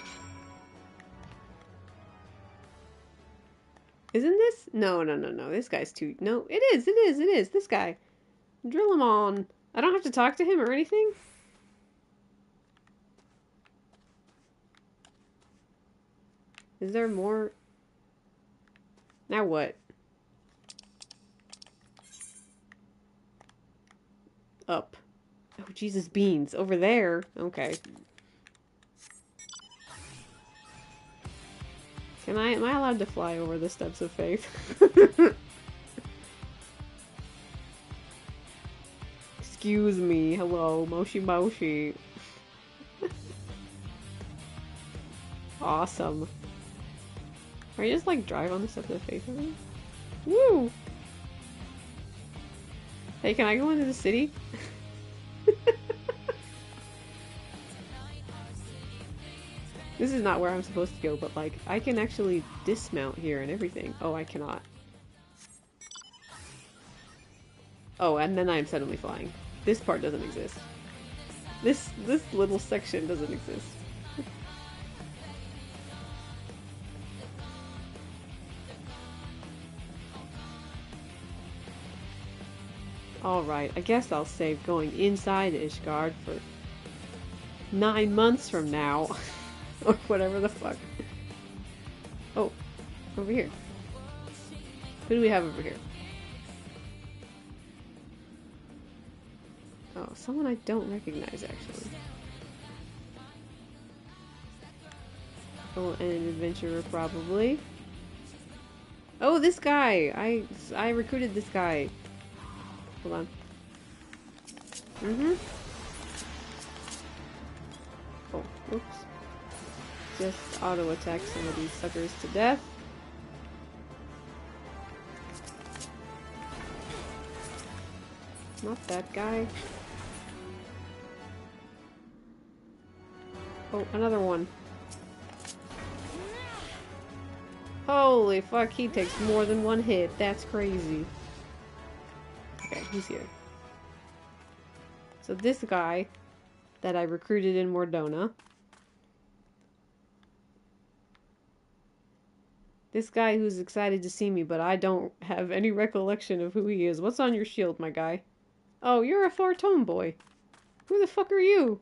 Isn't this? No. This guy's too... No, it is. This guy. Drill him on. I don't have to talk to him or anything? Is there more? Now what? Up. Oh, Jesus, beans. Over there. Okay. Am I allowed to fly over the steps of faith? Excuse me. Hello. Moshi Moshi. Awesome. Are you just like drive on the steps of faith over? Woo! Hey, can I go into the city? This is not where I'm supposed to go, but like, I can actually dismount here and everything. Oh, I cannot. Oh, and then I'm suddenly flying. This part doesn't exist. This little section doesn't exist. Alright, I guess I'll save going inside Ishgard for 9 months from now. Or whatever the fuck. Oh, over here. Who do we have over here? Oh, someone I don't recognize, actually. Oh, an adventurer, probably. Oh, this guy! I recruited this guy. Hold on. Oh, oops. Just auto-attack some of these suckers to death. Not that guy. Oh, another one. Holy fuck, he takes more than one hit. That's crazy. Okay, he's here. So this guy that I recruited in Mordona. This guy who's excited to see me, but I don't have any recollection of who he is. What's on your shield, my guy? Oh, you're a Fartome boy. Who the fuck are you?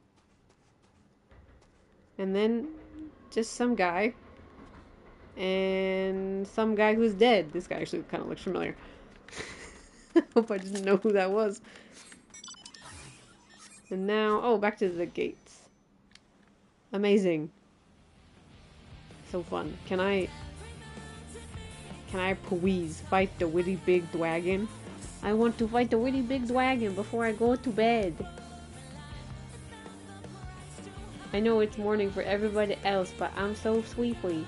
And then, just some guy. And some guy who's dead. This guy actually kind of looks familiar. Hope I didn't know who that was. And now, oh, back to the gates. Amazing. So fun. Can I please fight the witty big dragon? I want to fight the witty big dragon before I go to bed. I know it's morning for everybody else, but I'm so sleepy.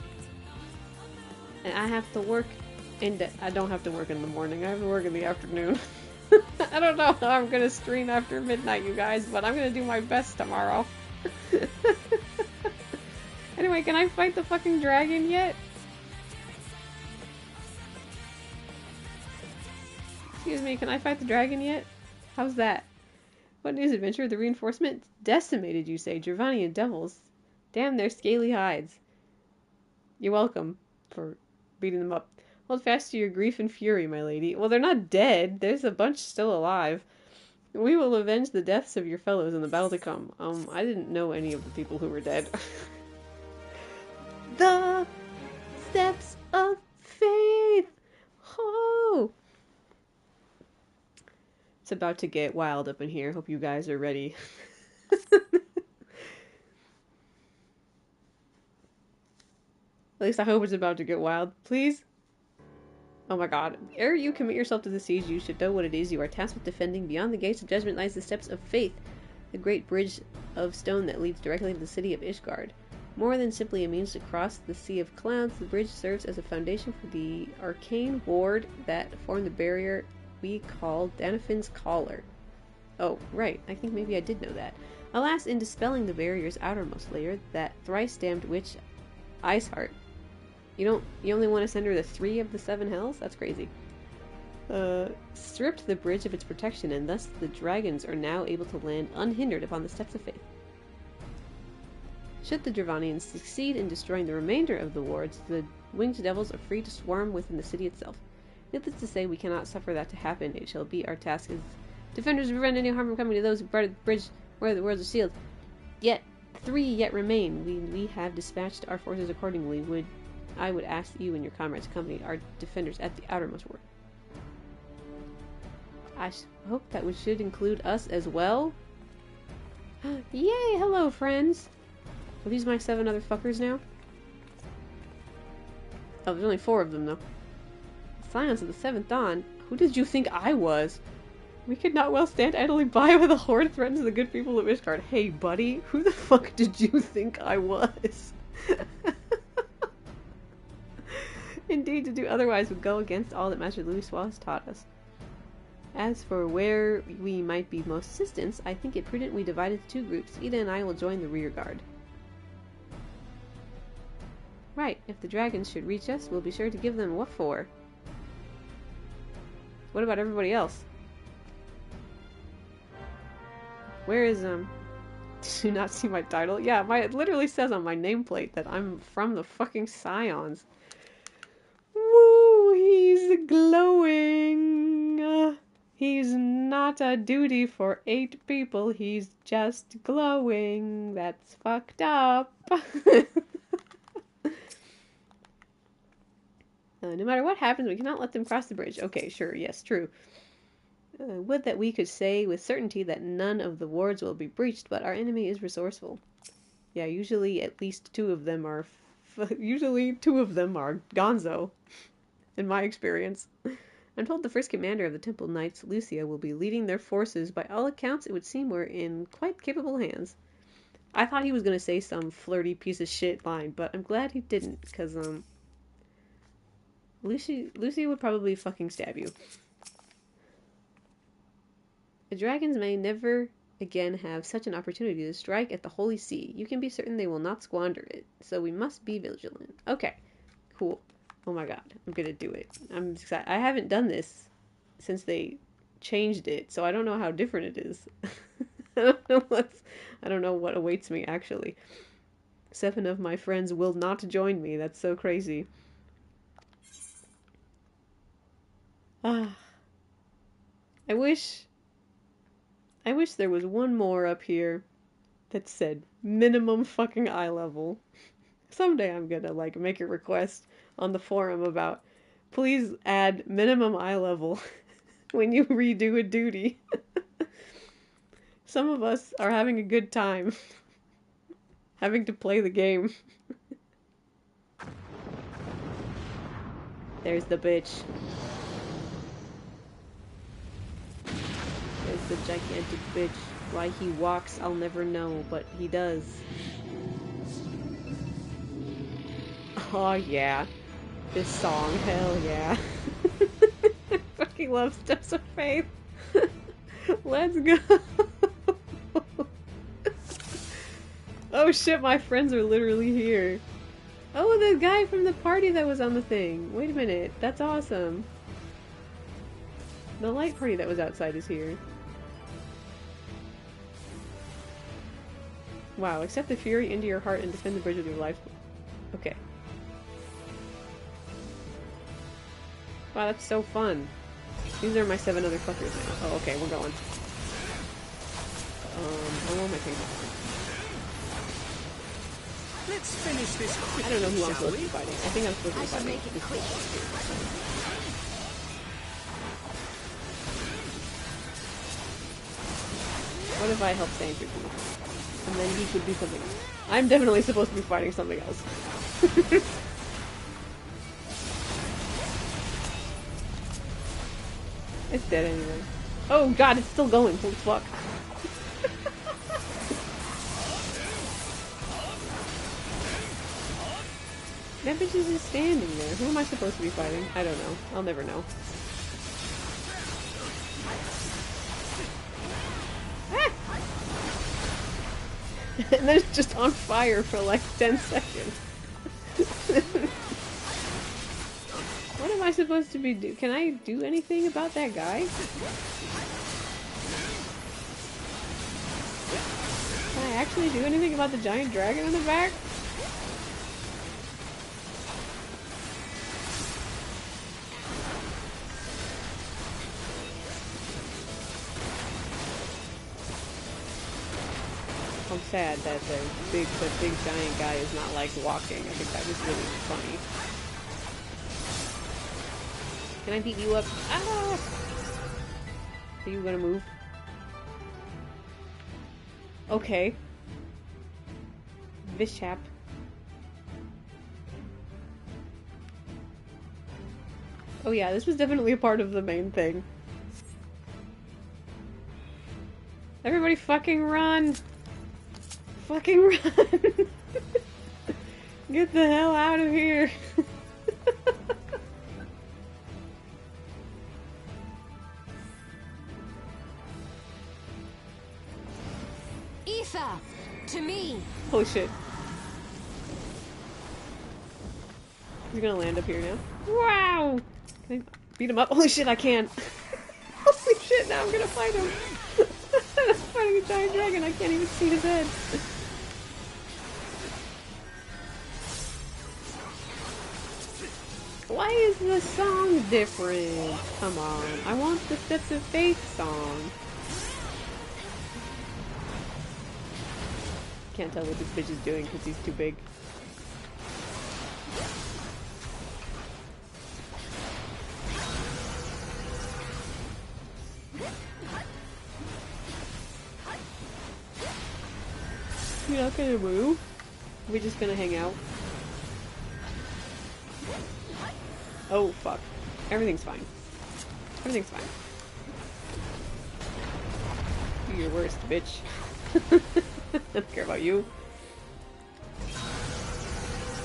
And I have to work I don't have to work in the morning, I have to work in the afternoon. I don't know how I'm gonna stream after midnight, you guys, but I'm gonna do my best tomorrow. Anyway, can I fight the fucking dragon yet? Excuse me, can I fight the dragon yet? How's that? What news, adventure? The reinforcement decimated, you say? Dravanian devils. Damn their scaly hides. You're welcome for beating them up. Hold fast to your grief and fury, my lady. Well, they're not dead. There's a bunch still alive. We will avenge the deaths of your fellows in the battle to come. I didn't know any of the people who were dead. The steps of faith! Oh! It's about to get wild up in here. Hope you guys are ready. At least I hope it's about to get wild. Please? Oh my god. Ere you commit yourself to the siege, you should know what it is you are tasked with defending. Beyond the gates of judgment lies the steps of faith, the great bridge of stone that leads directly to the city of Ishgard. More than simply a means to cross the Sea of Clouds, the bridge serves as a foundation for the arcane ward that formed the barrier we call Danafin's Collar. Oh, right. I think maybe I did know that. Alas, in dispelling the barrier's outermost layer, that thrice-damned witch, Iceheart. You only want to send her the 3 of the 7 hells? That's crazy. stripped the bridge of its protection, and thus the dragons are now able to land unhindered upon the Steps of Faith. Should the Dravanians succeed in destroying the remainder of the wards, the winged devils are free to swarm within the city itself. Needless to say, we cannot suffer that to happen. It shall be our task as defenders to prevent any harm from coming to those who guarded the bridge where the worlds are sealed. Yet 3 yet remain. We have dispatched our forces accordingly. I would ask you and your comrades to accompany our defenders at the outermost ward. I hope that should include us as well. Yay! Hello, friends! Are these my 7 other fuckers now? Oh, there's only 4 of them, though. Scions of the 7th Dawn? Who did you think I was? We could not well stand idly by while the horde threatens the good people of Ishgard. Hey, buddy, who the fuck did you think I was? Indeed, to do otherwise would go against all that Master Louisoix has taught us. As for where we might be most assistance, I think it prudent we divide into 2 groups. Ida and I will join the rear guard. Right, if the dragons should reach us, we'll be sure to give them what for. What about everybody else? Where is, Did you not see my title? Yeah, it literally says on my nameplate that I'm from the fucking Scions. Woo! He's glowing! He's not a duty for 8 people, he's just glowing. That's fucked up. No matter what happens, we cannot let them cross the bridge. Okay, sure, yes, true. Would that we could say with certainty that none of the wards will be breached, but our enemy is resourceful. Yeah, usually at least 2 of them are... usually 2 of them are gonzo, in my experience. I'm told the first commander of the Temple Knights, Lucia, will be leading their forces. By all accounts, it would seem we're in quite capable hands. I thought he was going to say some flirty piece of shit line, but I'm glad he didn't, because, Lucy would probably fucking stab you. The dragons may never again have such an opportunity to strike at the Holy See. You can be certain they will not squander it, so we must be vigilant. Okay, cool. Oh my god, I'm gonna do it. I'm excited. I haven't done this since they changed it, so I don't know how different it is. I don't know what awaits me, actually. 7 of my friends will not join me. That's so crazy. I wish there was one more up here that said minimum fucking eye level. Someday I'm gonna, make a request on the forum about, please add minimum eye level when you redo a duty. Some of us are having a good time having to play the game. There's the bitch. There's the gigantic bitch. Why he walks, I'll never know, but he does. Oh yeah. This song, hell yeah. I fucking love Steps of Faith. Let's go. Oh shit, my friends are literally here. Oh, the guy from the party that was on the thing. Wait a minute, that's awesome. The light party that was outside is here. Wow, accept the fury into your heart and defend the bridge with your life. Okay. Wow, that's so fun. These are my 7 other fuckers now. Oh, okay, we're going. I want my tank. Let's finish this quickly, I don't know who I'm supposed to be fighting. I think I'm supposed to be fighting. Make it quick. What if I help Sandra do? And then he could do something else. I'm definitely supposed to be fighting something else. It's dead anyway. Oh god, it's still going. Holy fuck. That bitch is just standing there. Who am I supposed to be fighting? I don't know. I'll never know. Ah! And then it's just on fire for like 10 seconds. What am I supposed supposed to be Can I do anything about that guy? Can I actually do anything about the giant dragon in the back? I'm sad that the big giant guy is not like walking. I think that was really funny. Can I beat you up? Ah! Are you gonna move? Okay. This chap. Oh yeah, this was definitely a part of the main thing. Everybody fucking run! Fucking run! Get the hell out of here! Aoife! To me! Holy shit. He's gonna land up here now. Wow! Can I beat him up? Holy shit, I can! Holy shit, now I'm gonna fight him! I'm fighting a giant dragon, I can't even see his head. Why is the song different? Come on, I want the Steps of Faith song. Can't tell what this bitch is doing because he's too big. You're not gonna move? We're just gonna hang out. Oh fuck. Everything's fine. Everything's fine. Do your worst, bitch. I don't care about you.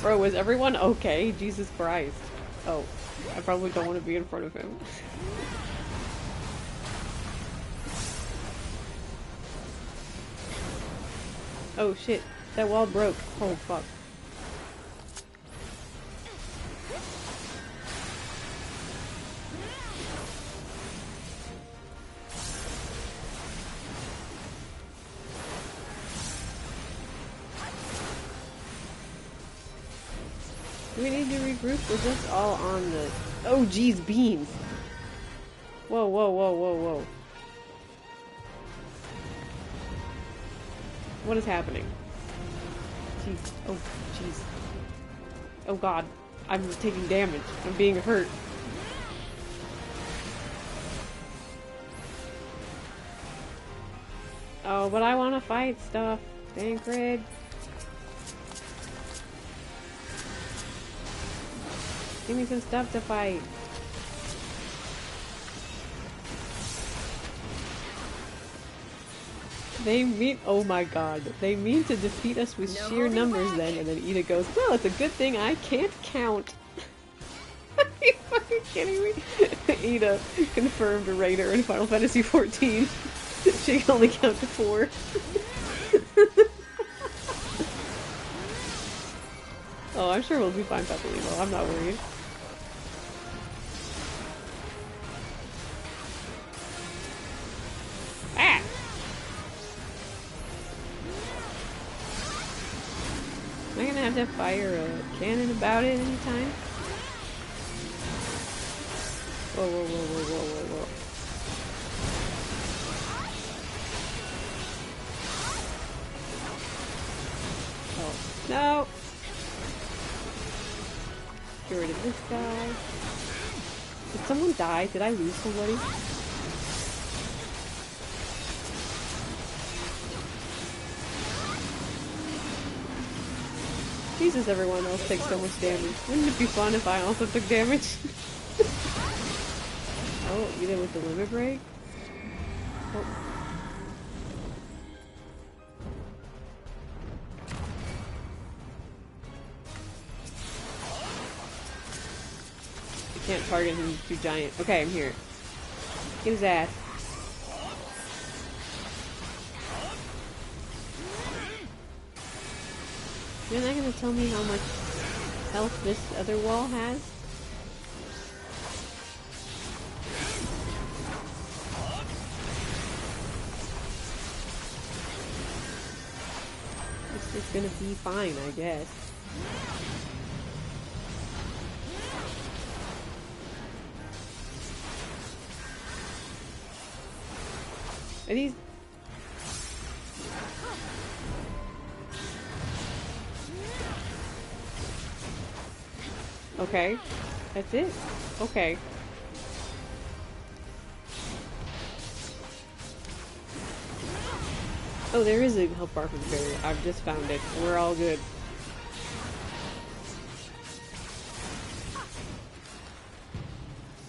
Bro, is everyone okay? Jesus Christ. Oh, I probably don't want to be in front of him. Oh shit, that wall broke. Oh fuck. Do we need to regroup? We're just all on the... Oh geez, beans! Whoa, whoa, whoa, whoa, whoa. What is happening? Jeez. Oh, jeez. Oh god. I'm taking damage. I'm being hurt. Oh, but I want to fight stuff. Tancred. Give me some stuff to fight. They mean- oh my god. They mean to defeat us with sheer numbers then, and then Ida goes, well, it's a good thing I can't count. Are you fucking kidding me? Ida, confirmed raider in Final Fantasy XIV. She can only count to 4. Oh, I'm sure we'll be fine, Papalimo. I'm not worried. Ah! Am I gonna have to fire a cannon about it anytime? Whoa, whoa, whoa, whoa, whoa, whoa, whoa. Oh, no! Get rid of this guy. Did someone die? Did I lose somebody? Jesus, everyone else takes so much damage. Wouldn't it be fun if I also took damage? Oh, you did with the limit break? Oh. I can't target him, he's too giant. Okay, I'm here. Get his ass. You're not gonna tell me how much health this other wall has? gonna be fine, I guess. Are these... Okay. That's it? Okay. Oh, there is a health bar for the barrier. I've just found it. We're all good.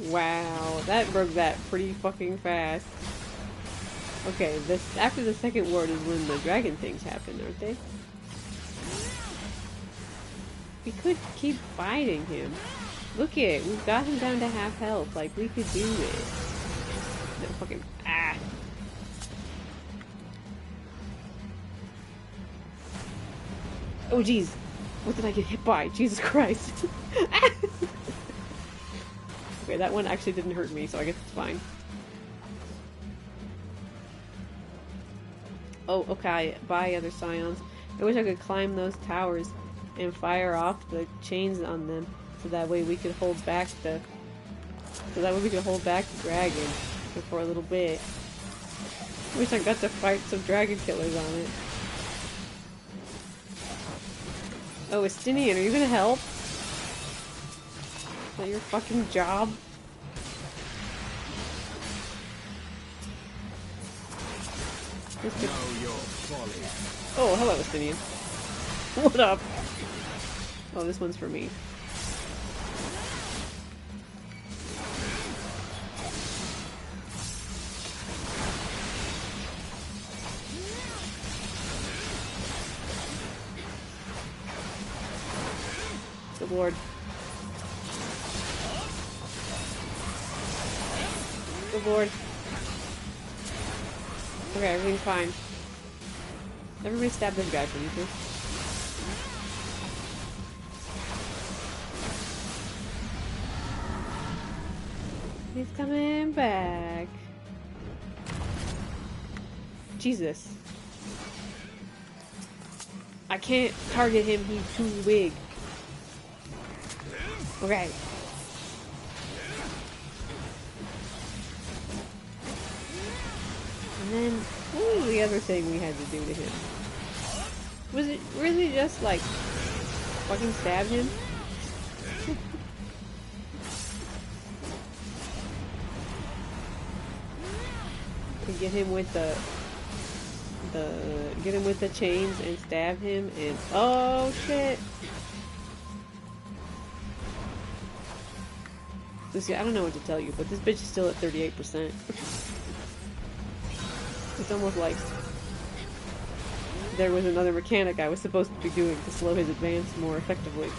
Wow, that broke that pretty fucking fast. Okay, this after the second ward is when the dragon things happen, aren't they? We could keep fighting him. Look it, we've got him down to half health. Like, we could do this. No fucking... Ah! Oh jeez, what did I get hit by? Jesus Christ. Okay, that one actually didn't hurt me, so I guess it's fine. Oh, okay, bye other scions. I wish I could climb those towers and fire off the chains on them, so that way we could hold back the... dragon for a little bit. I wish I got to fight some dragon killers on it. Oh, Estinian, are you gonna help? Is that your fucking job? Oh, hello, Estinian. What up? Oh, this one's for me. Good lord. Good lord. Okay, everything's fine. Everybody stab this guy for me, too. He's coming back. Jesus. I can't target him, he's too big. Okay. And then, what was the other thing we had to do to him? Was it really just like fucking stab him? To get him with the chains and stab him and oh shit. So see, I don't know what to tell you, but this bitch is still at 38%. It's almost like there was another mechanic I was supposed to be doing to slow his advance more effectively.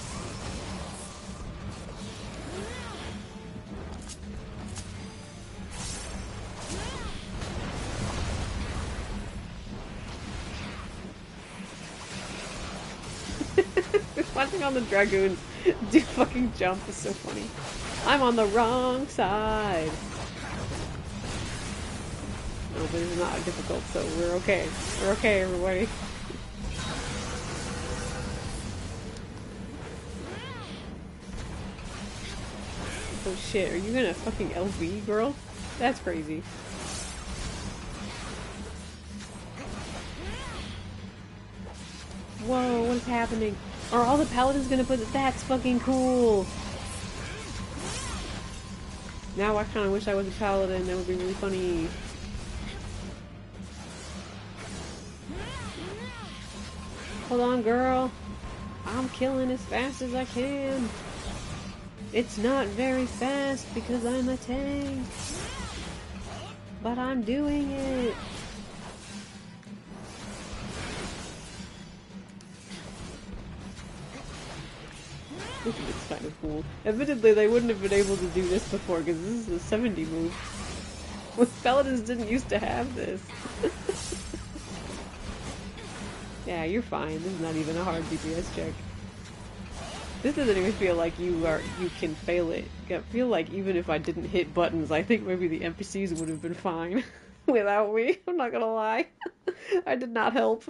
Watching all the dragoons do fucking jump is so funny. I'm on the wrong side. No, but it's not difficult, so we're okay. We're okay, everybody. Oh shit, are you gonna fucking LV, girl? That's crazy. Whoa, what is happening? Are all the paladins gonna put it? That's fucking cool! Now I kinda wish I was a paladin, that would be really funny. Hold on, girl. I'm killing as fast as I can. It's not very fast because I'm a tank. But I'm doing it. This is kind of cool. Admittedly, they wouldn't have been able to do this before because this is a 70 move. Most paladins didn't used to have this. Yeah, you're fine. This is not even a hard DPS check. This doesn't even feel like you can fail it. I feel like even if I didn't hit buttons, I think maybe the NPCs would have been fine without me. I'm not gonna lie. I did not help.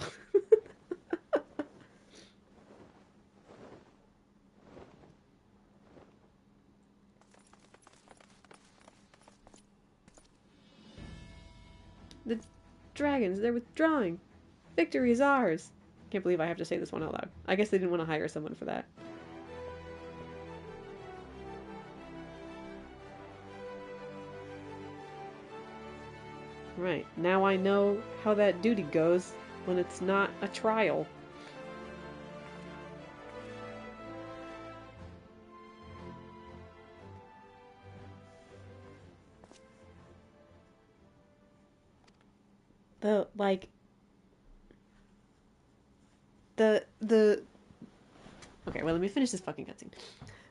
The dragons, they're withdrawing. Victory is ours. Can't believe I have to say this one out loud. I guess they didn't want to hire someone for that. Right, now I know how that duty goes when it's not a trial. The, like... Okay, well, let me finish this fucking cutscene.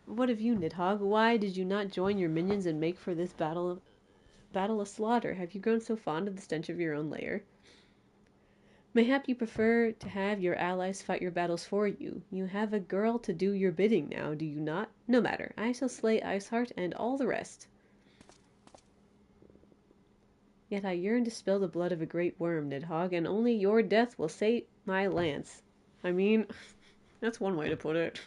What of you, Nidhogg? Why did you not join your minions and make for this battle a slaughter? Have you grown so fond of the stench of your own lair? Mayhap you prefer to have your allies fight your battles for you. You have a girl to do your bidding now, do you not? No matter. I shall slay Iceheart and all the rest. Yet I yearn to spill the blood of a great worm, Nidhogg, and only your death will sate my lance. I mean, that's one way to put it.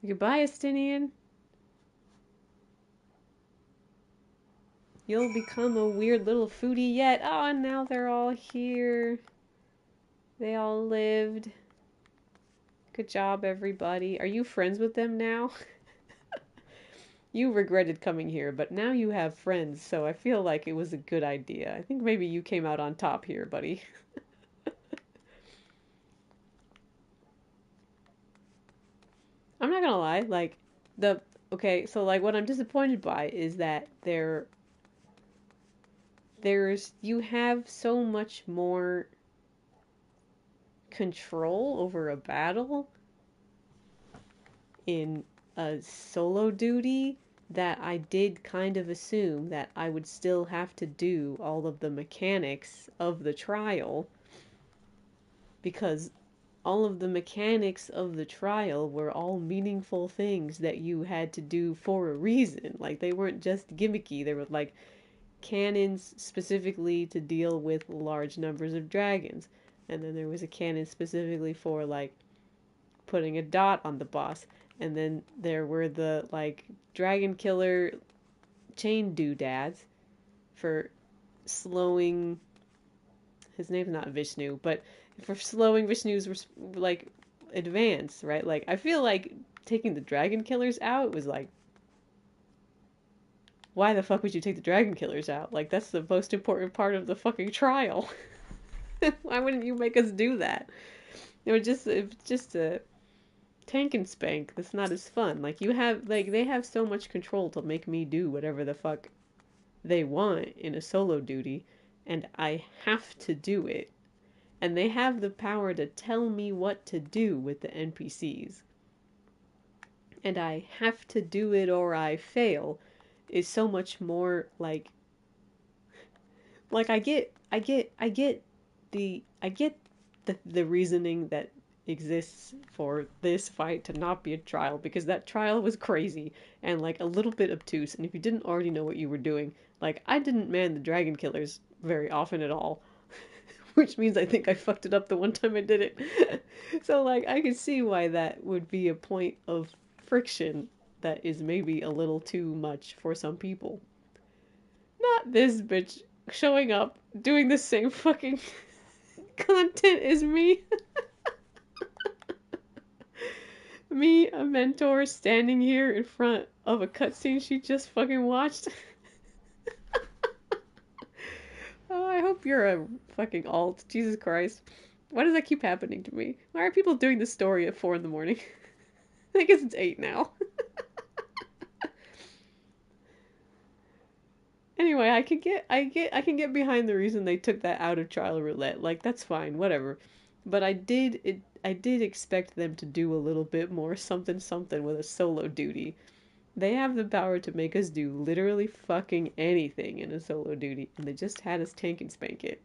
Goodbye, Estinian. You'll become a weird little foodie yet. Oh, and now they're all here. They all lived. Good job, everybody. Are you friends with them now? You regretted coming here, but now you have friends, so I feel like it was a good idea. I think maybe you came out on top here, buddy. I'm not gonna lie, like, okay, so, like, what I'm disappointed by is that you have so much more control over a battle in a solo duty that I did kind of assume that I would still have to do all of the mechanics of the trial, because all of the mechanics of the trial were all meaningful things that you had to do for a reason. Like, they weren't just gimmicky. They were like cannons specifically to deal with large numbers of dragons, and then there was a cannon specifically for, like, putting a dot on the boss. And then there were the, like, dragon killer chain doodads for slowing... His name's not Vishnu, but for slowing Vishnu's, like, advance, right? Like, I feel like taking the dragon killers out was like... Why the fuck would you take the dragon killers out? Like, that's the most important part of the fucking trial. Why wouldn't you make us do that? It was just a... tank and spank that's not as fun. Like, you have, like, they have so much control to make me do whatever the fuck they want in a solo duty, and I have to do it. And they have the power to tell me what to do with the NPCs. And I have to do it or I fail is so much more like I get the reasoning that exists for this fight to not be a trial, because that trial was crazy and, like, a little bit obtuse, and if you didn't already know what you were doing, like, I didn't man the dragon killers very often at all, which means I think I fucked it up the one time I did it. So, like, I could see why that would be a point of friction that is maybe a little too much for some people. Not this bitch showing up doing the same fucking content as me. Me, a mentor, standing here in front of a cutscene she just fucking watched. Oh, I hope you're a fucking alt. Jesus Christ. Why does that keep happening to me? Why are people doing this story at 4 in the morning? I guess it's 8 now. Anyway, I can get behind the reason they took that out of Trial Roulette. Like, that's fine, whatever. But I did expect them to do a little bit more something with a solo duty. They have the power to make us do literally fucking anything in a solo duty, and they just had us tank and spank it.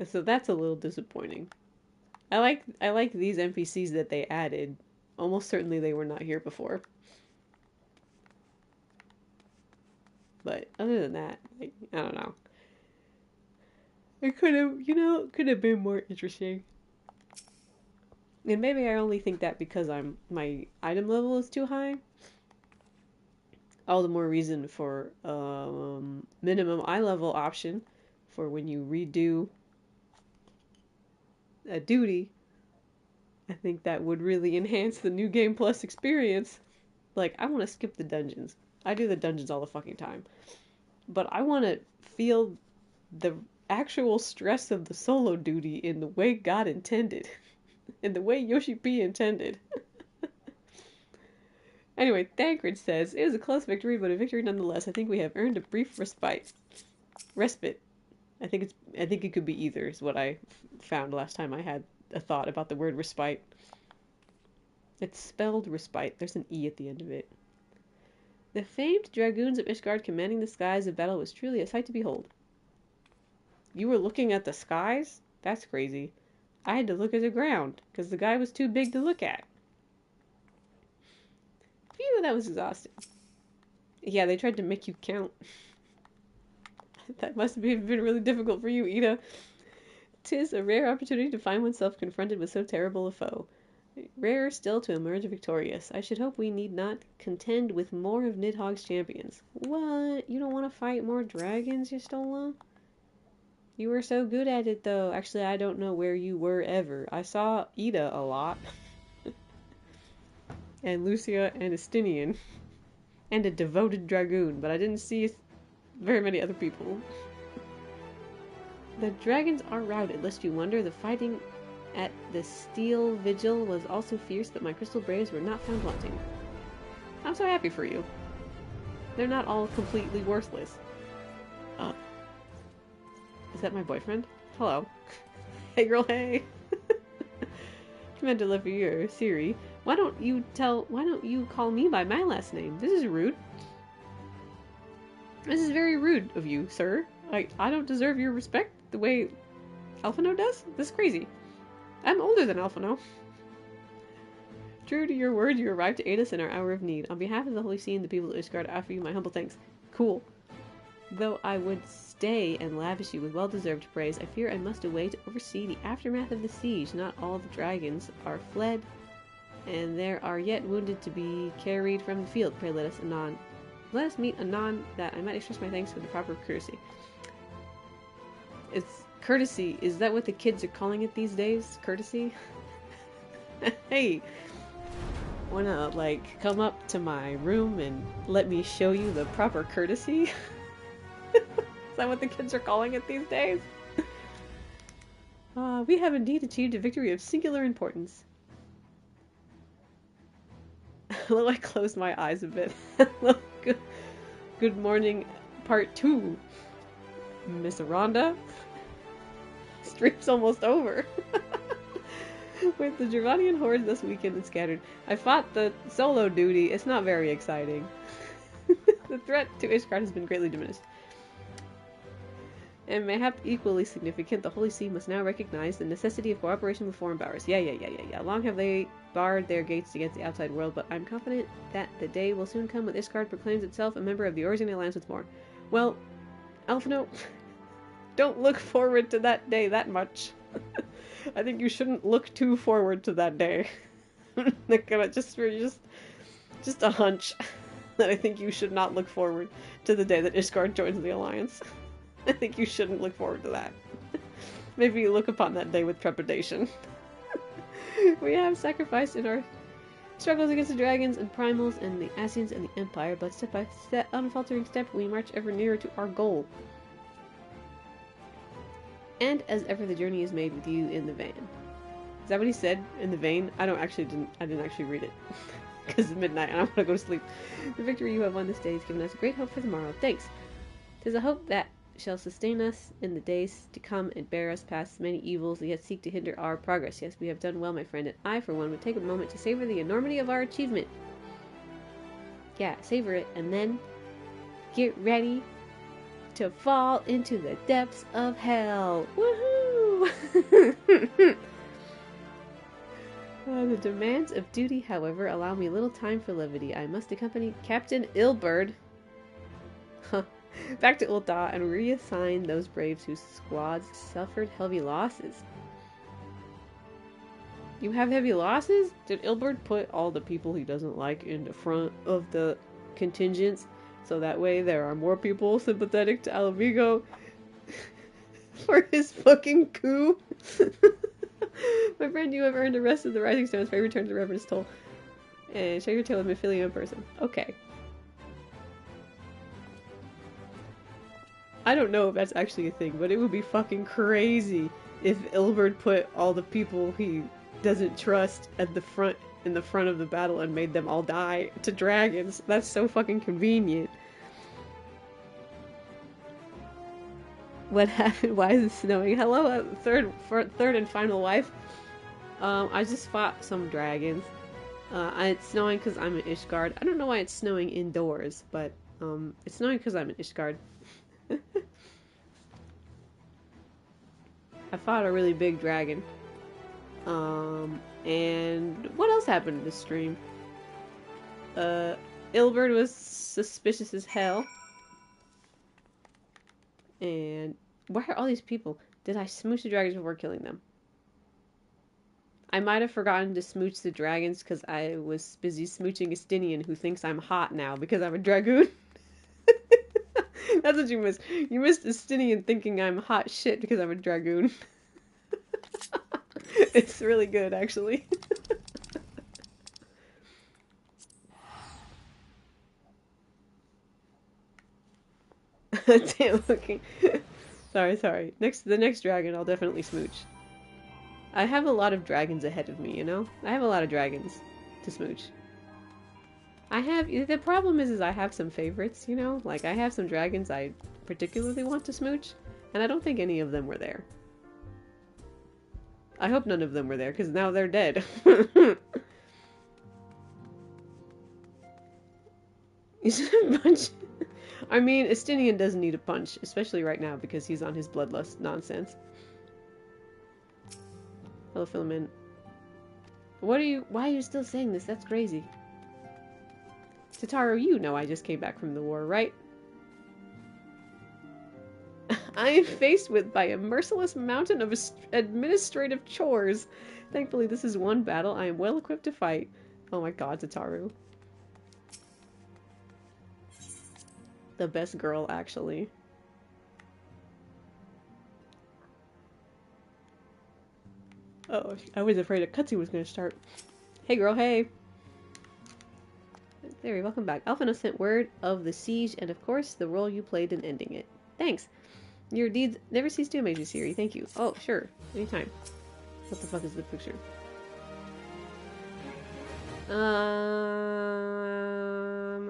So that's a little disappointing. I like these NPCs that they added. Almost certainly they were not here before. But other than that, like, I don't know. It could have been more interesting. And maybe I only think that because my item level is too high. All the more reason for minimum eye level option for when you redo a duty. I think that would really enhance the New Game Plus experience. Like, I want to skip the dungeons. I do the dungeons all the fucking time. But I want to feel the actual stress of the solo duty in the way God intended. In the way Yoshi P intended. Anyway, Thancred says, it was a close victory, but a victory nonetheless. I think we have earned a brief respite. Respite. I think it could be either, is what I found last time I had a thought about the word respite. It's spelled respite. There's an E at the end of it. The famed dragoons of Ishgard commanding the skies of battle was truly a sight to behold. You were looking at the skies? That's crazy. I had to look at the ground, because the guy was too big to look at. Phew, that was exhausting. Yeah, they tried to make you count. That must have been really difficult for you, Ida. 'Tis a rare opportunity to find oneself confronted with so terrible a foe. Rarer still to emerge victorious. I should hope we need not contend with more of Nidhogg's champions. What? You don't want to fight more dragons, Y'shtola? You were so good at it, though. Actually, I don't know where you were ever. I saw Ida a lot. And Lucia and Estinian. And a devoted dragoon, but I didn't see very many other people. The dragons are routed, lest you wonder. The fighting at the Steel Vigil was also fierce, but my crystal braves were not found wanting. I'm so happy for you. They're not all completely worthless. Is that my boyfriend? Hello. Hey girl, hey. Commander Levier, Siri, why don't you call me by my last name? This is rude. This is very rude of you, sir. I don't deserve your respect the way Alphinaud does? This is crazy. I'm older than Alphinaud. True to your word, you arrived to aid us in our hour of need. On behalf of the Holy See and the people of Ishgard, I offer you my humble thanks. Cool. Though I would stay and lavish you with well-deserved praise, I fear I must away to oversee the aftermath of the siege. Not all the dragons are fled, and there are yet wounded to be carried from the field. Pray let us meet anon, that I might express my thanks with the proper courtesy. It's courtesy. Is that what the kids are calling it these days? Courtesy? Hey, wanna, like, come up to my room and let me show you the proper courtesy? Is that what the kids are calling it these days? We have indeed achieved a victory of singular importance. Hello, I closed my eyes a bit. Hello, good morning, part 2. Miss Rhonda. Stream's almost over. With the Dravanian horde this weekend and scattered, I fought the solo duty. It's not very exciting. The threat to Ishgard has been greatly diminished. And mayhap equally significant, the Holy See must now recognize the necessity of cooperation with foreign powers. Yeah. Long have they barred their gates against the outside world, but I'm confident that the day will soon come when Ishgard proclaims itself a member of the Orsian Alliance once more. Well, Alphinaud, don't look forward to that day that much. I think you shouldn't look too forward to that day. just a hunch that I think you should not look forward to the day that Ishgard joins the Alliance. I think you shouldn't look forward to that. Maybe you look upon that day with trepidation. We have sacrificed in our struggles against the dragons and primals and the Asians and the Empire, but step by step, unfaltering step, we march ever nearer to our goal. And as ever, the journey is made with you in the van. Is that what he said? In the vein? I didn't actually read it. Because it's midnight and I want to go to sleep. The victory you have won this day has given us great hope for tomorrow. Thanks. 'Tis a hope that shall sustain us in the days to come and bear us past many evils that yet seek to hinder our progress. Yes, we have done well, my friend, and I, for one, would take a moment to savor the enormity of our achievement. Yeah, savor it, and then get ready to fall into the depths of hell. Woohoo! The demands of duty, however, allow me little time for levity. I must accompany Captain Ilberd back to Ul'dah and reassign those braves whose squads suffered heavy losses. You have heavy losses? Did Ilbert put all the people he doesn't like in the front of the contingents so that way there are more people sympathetic to Alavigo for his fucking coup? My friend, you have earned the rest of the Rising Stone's favorite return to Reverend's Toll. And share your tale of Mephilia in person. Okay. I don't know if that's actually a thing, but it would be fucking crazy if Ilbert put all the people he doesn't trust at the front, in the front of the battle and made them all die to dragons. That's so fucking convenient. What happened? Why is it snowing? Hello, third and final wife. I just fought some dragons. It's snowing because I'm an Ishgard. I don't know why it's snowing indoors, but it's snowing because I'm an Ishgard. I fought a really big dragon. And what else happened in this stream? Ilbert was suspicious as hell. And why are all these people? Did I smooch the dragons before killing them? I might have forgotten to smooch the dragons because I was busy smooching Estinian, who thinks I'm hot now because I'm a dragoon. That's what you missed. You missed Estinian thinking I'm hot shit because I'm a dragoon. It's really good, actually. Damn, okay. Sorry. The next dragon I'll definitely smooch. I have a lot of dragons ahead of me, you know? I have a lot of dragons to smooch. The problem is I have some favorites, you know? Like, I have some dragons I particularly want to smooch, and I don't think any of them were there. I hope none of them were there, because now they're dead. You should punch. I mean, Estinian doesn't need a punch, especially right now, because he's on his bloodlust nonsense. Hello, Filament. Why are you still saying this? That's crazy. Tataru, you know I just came back from the war, right? I am faced by a merciless mountain of administrative chores. Thankfully, this is one battle I am well equipped to fight. Oh my god, Tataru. The best girl, actually. Oh, I was afraid a cutscene was going to start. Hey girl, hey! There, welcome back. Alphinaud sent word of the siege and, of course, the role you played in ending it. Thanks! Your deeds never cease to amaze me, Siri. Thank you. Oh, sure. Anytime. What the fuck is the picture?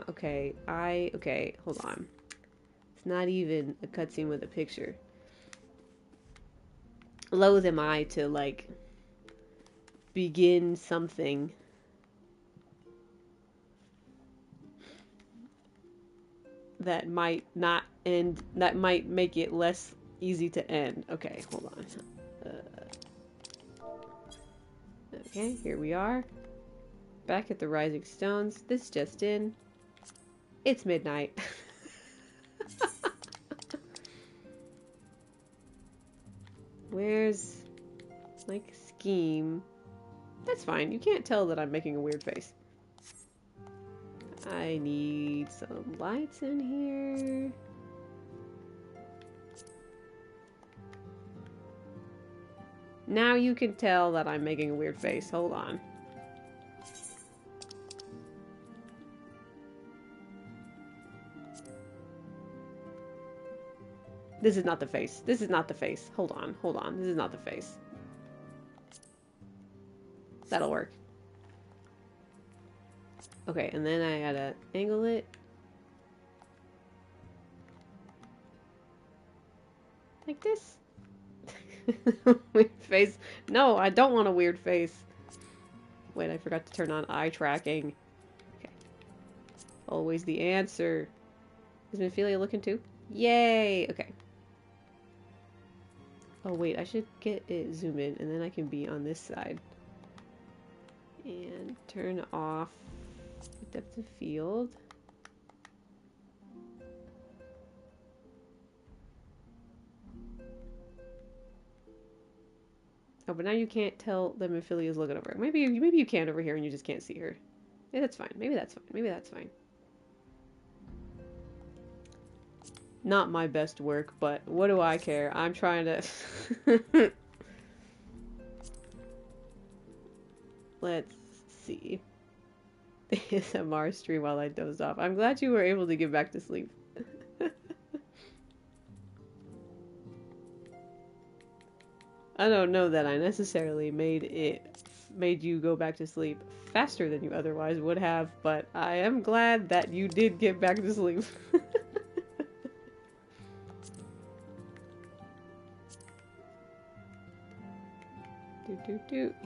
Okay. Okay, hold on. It's not even a cutscene with a picture. Loath am I to, like, begin something that might not end, that might make it less easy to end. Okay, hold on. Okay, here we are. Back at the Rising Stones. This just in. It's midnight. Where's, like, scheme? That's fine. You can't tell that I'm making a weird face. I need some lights in here. Now you can tell that I'm making a weird face. Hold on. This is not the face. This is not the face. Hold on. This is not the face. That'll work. Okay, and then I gotta angle it. Like this. Weird face. No, I don't want a weird face. Wait, I forgot to turn on eye tracking. Okay. Always the answer. Is Mephilia looking too? Yay! Okay. Oh wait, I should get it zoom in and then I can be on this side. And turn off depth of field. Oh, but now you can't tell them if Philly is looking over. Maybe you can over here and you just can't see her. Yeah, that's fine. Maybe that's fine. Maybe that's fine. Not my best work, but what do I care? I'm trying to... Let's see. ASMR stream while I dozed off. I'm glad you were able to get back to sleep. I don't know that I necessarily made you go back to sleep faster than you otherwise would have, but I am glad that you did get back to sleep.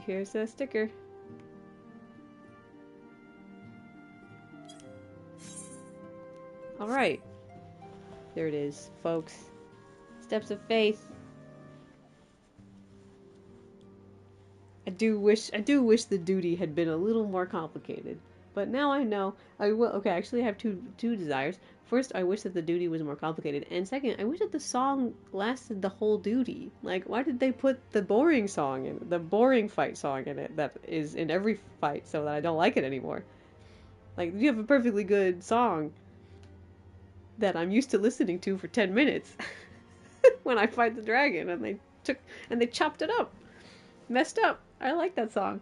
Here's a sticker. Alright. There it is, folks. Steps of faith. I do wish the duty had been a little more complicated. But now I know. I will. Okay, I actually have two desires. First, I wish that the duty was more complicated. And second, I wish that the song lasted the whole duty. Like, why did they put the boring song in it? The boring fight song in it that is in every fight so that I don't like it anymore? Like, you have a perfectly good song that I'm used to listening to for 10 minutes when I fight the dragon and they chopped it up. Messed up. I like that song.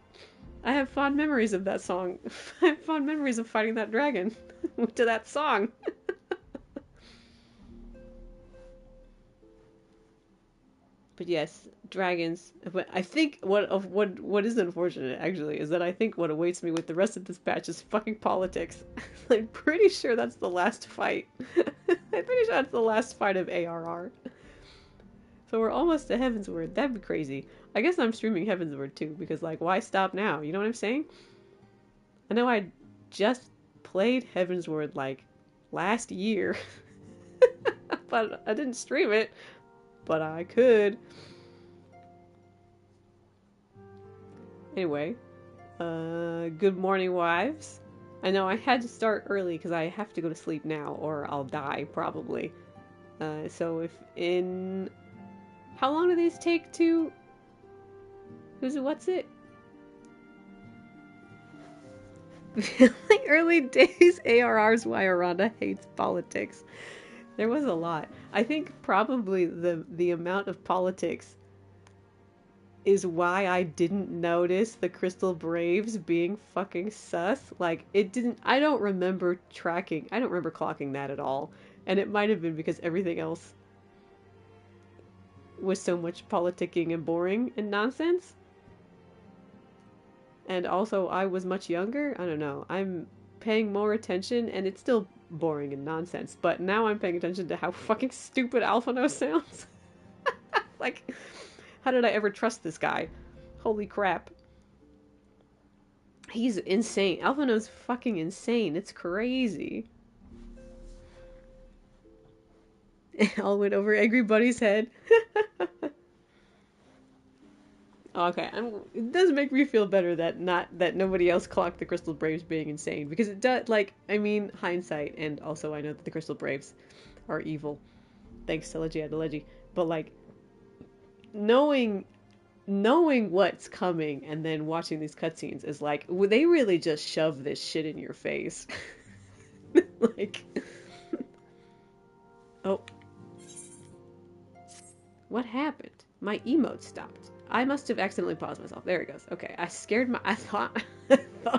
I have fond memories of that song. I have fond memories of fighting that dragon to that song. But yes, dragons. But I think what is unfortunate actually is that I think what awaits me with the rest of this patch is fucking politics. I'm pretty sure that's the last fight. I'm pretty sure that's the last fight of ARR. So we're almost to Heavensward. That'd be crazy. I guess I'm streaming Heavensward too, because like, why stop now? You know what I'm saying? I know I just played Heavensward like last year, but I didn't stream it. But I could. Anyway, good morning, wives. I know I had to start early because I have to go to sleep now, or I'll die probably. So if in how long do these take to? What's it? Like early days ARR's why Aranda hates politics. There was a lot. I think probably the amount of politics is why I didn't notice the Crystal Braves being fucking sus. Like, I don't remember clocking that at all. And it might have been because everything else was so much politicking and boring and nonsense. And also, I was much younger. I don't know. I'm paying more attention, and it's still boring and nonsense. But now I'm paying attention to how fucking stupid Alphinaud sounds. Like, how did I ever trust this guy? Holy crap. He's insane. Alphinaud's fucking insane. It's crazy. It all went over Angry Buddy's head. Okay, it does make me feel better that nobody else clocked the Crystal Braves being insane, because it does, like, I mean, hindsight, and also I know that the Crystal Braves are evil, thanks to Leggy, but like, knowing what's coming and then watching these cutscenes is like, they really just shove this shit in your face. Like, oh, what happened? My emote stopped. I must have accidentally paused myself. There it goes. Okay, I thought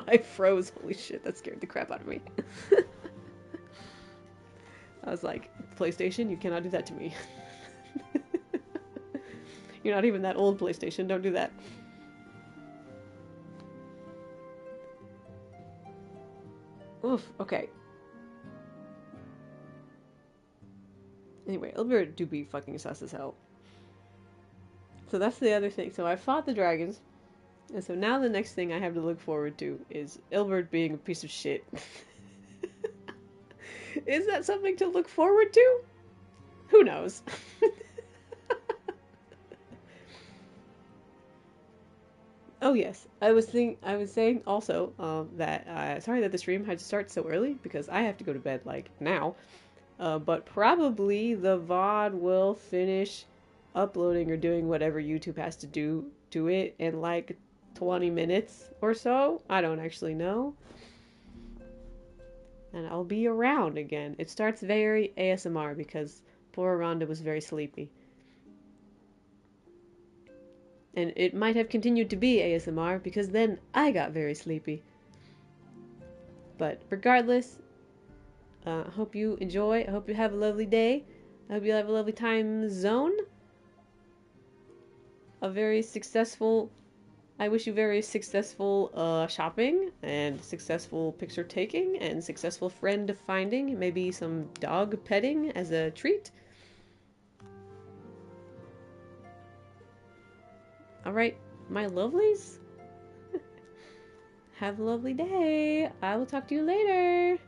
I froze. Holy shit, that scared the crap out of me. I was like, PlayStation, you cannot do that to me. You're not even that old, PlayStation. Don't do that. Oof, okay. Anyway, Ilbert do be fucking sus as hell. So that's the other thing. So I fought the dragons, and so now the next thing I have to look forward to is Ilbert being a piece of shit. Is that something to look forward to? Who knows? Oh yes, I was saying also that sorry that the stream had to start so early because I have to go to bed like now, but probably the VOD will finish uploading or doing whatever YouTube has to do to it in like 20 minutes or so. I don't actually know. And I'll be around again. It starts very ASMR because poor Rhonda was very sleepy. And it might have continued to be ASMR because then I got very sleepy. But regardless, I hope you enjoy. I hope you have a lovely day. I hope you have a lovely time zone. I wish you very successful shopping and successful picture taking and successful friend finding. Maybe some dog petting as a treat. Alright, my lovelies. Have a lovely day. I will talk to you later.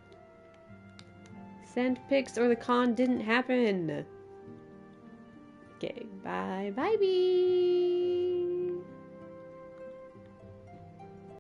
Send pics or the con didn't happen. Okay, bye. Bye-bye.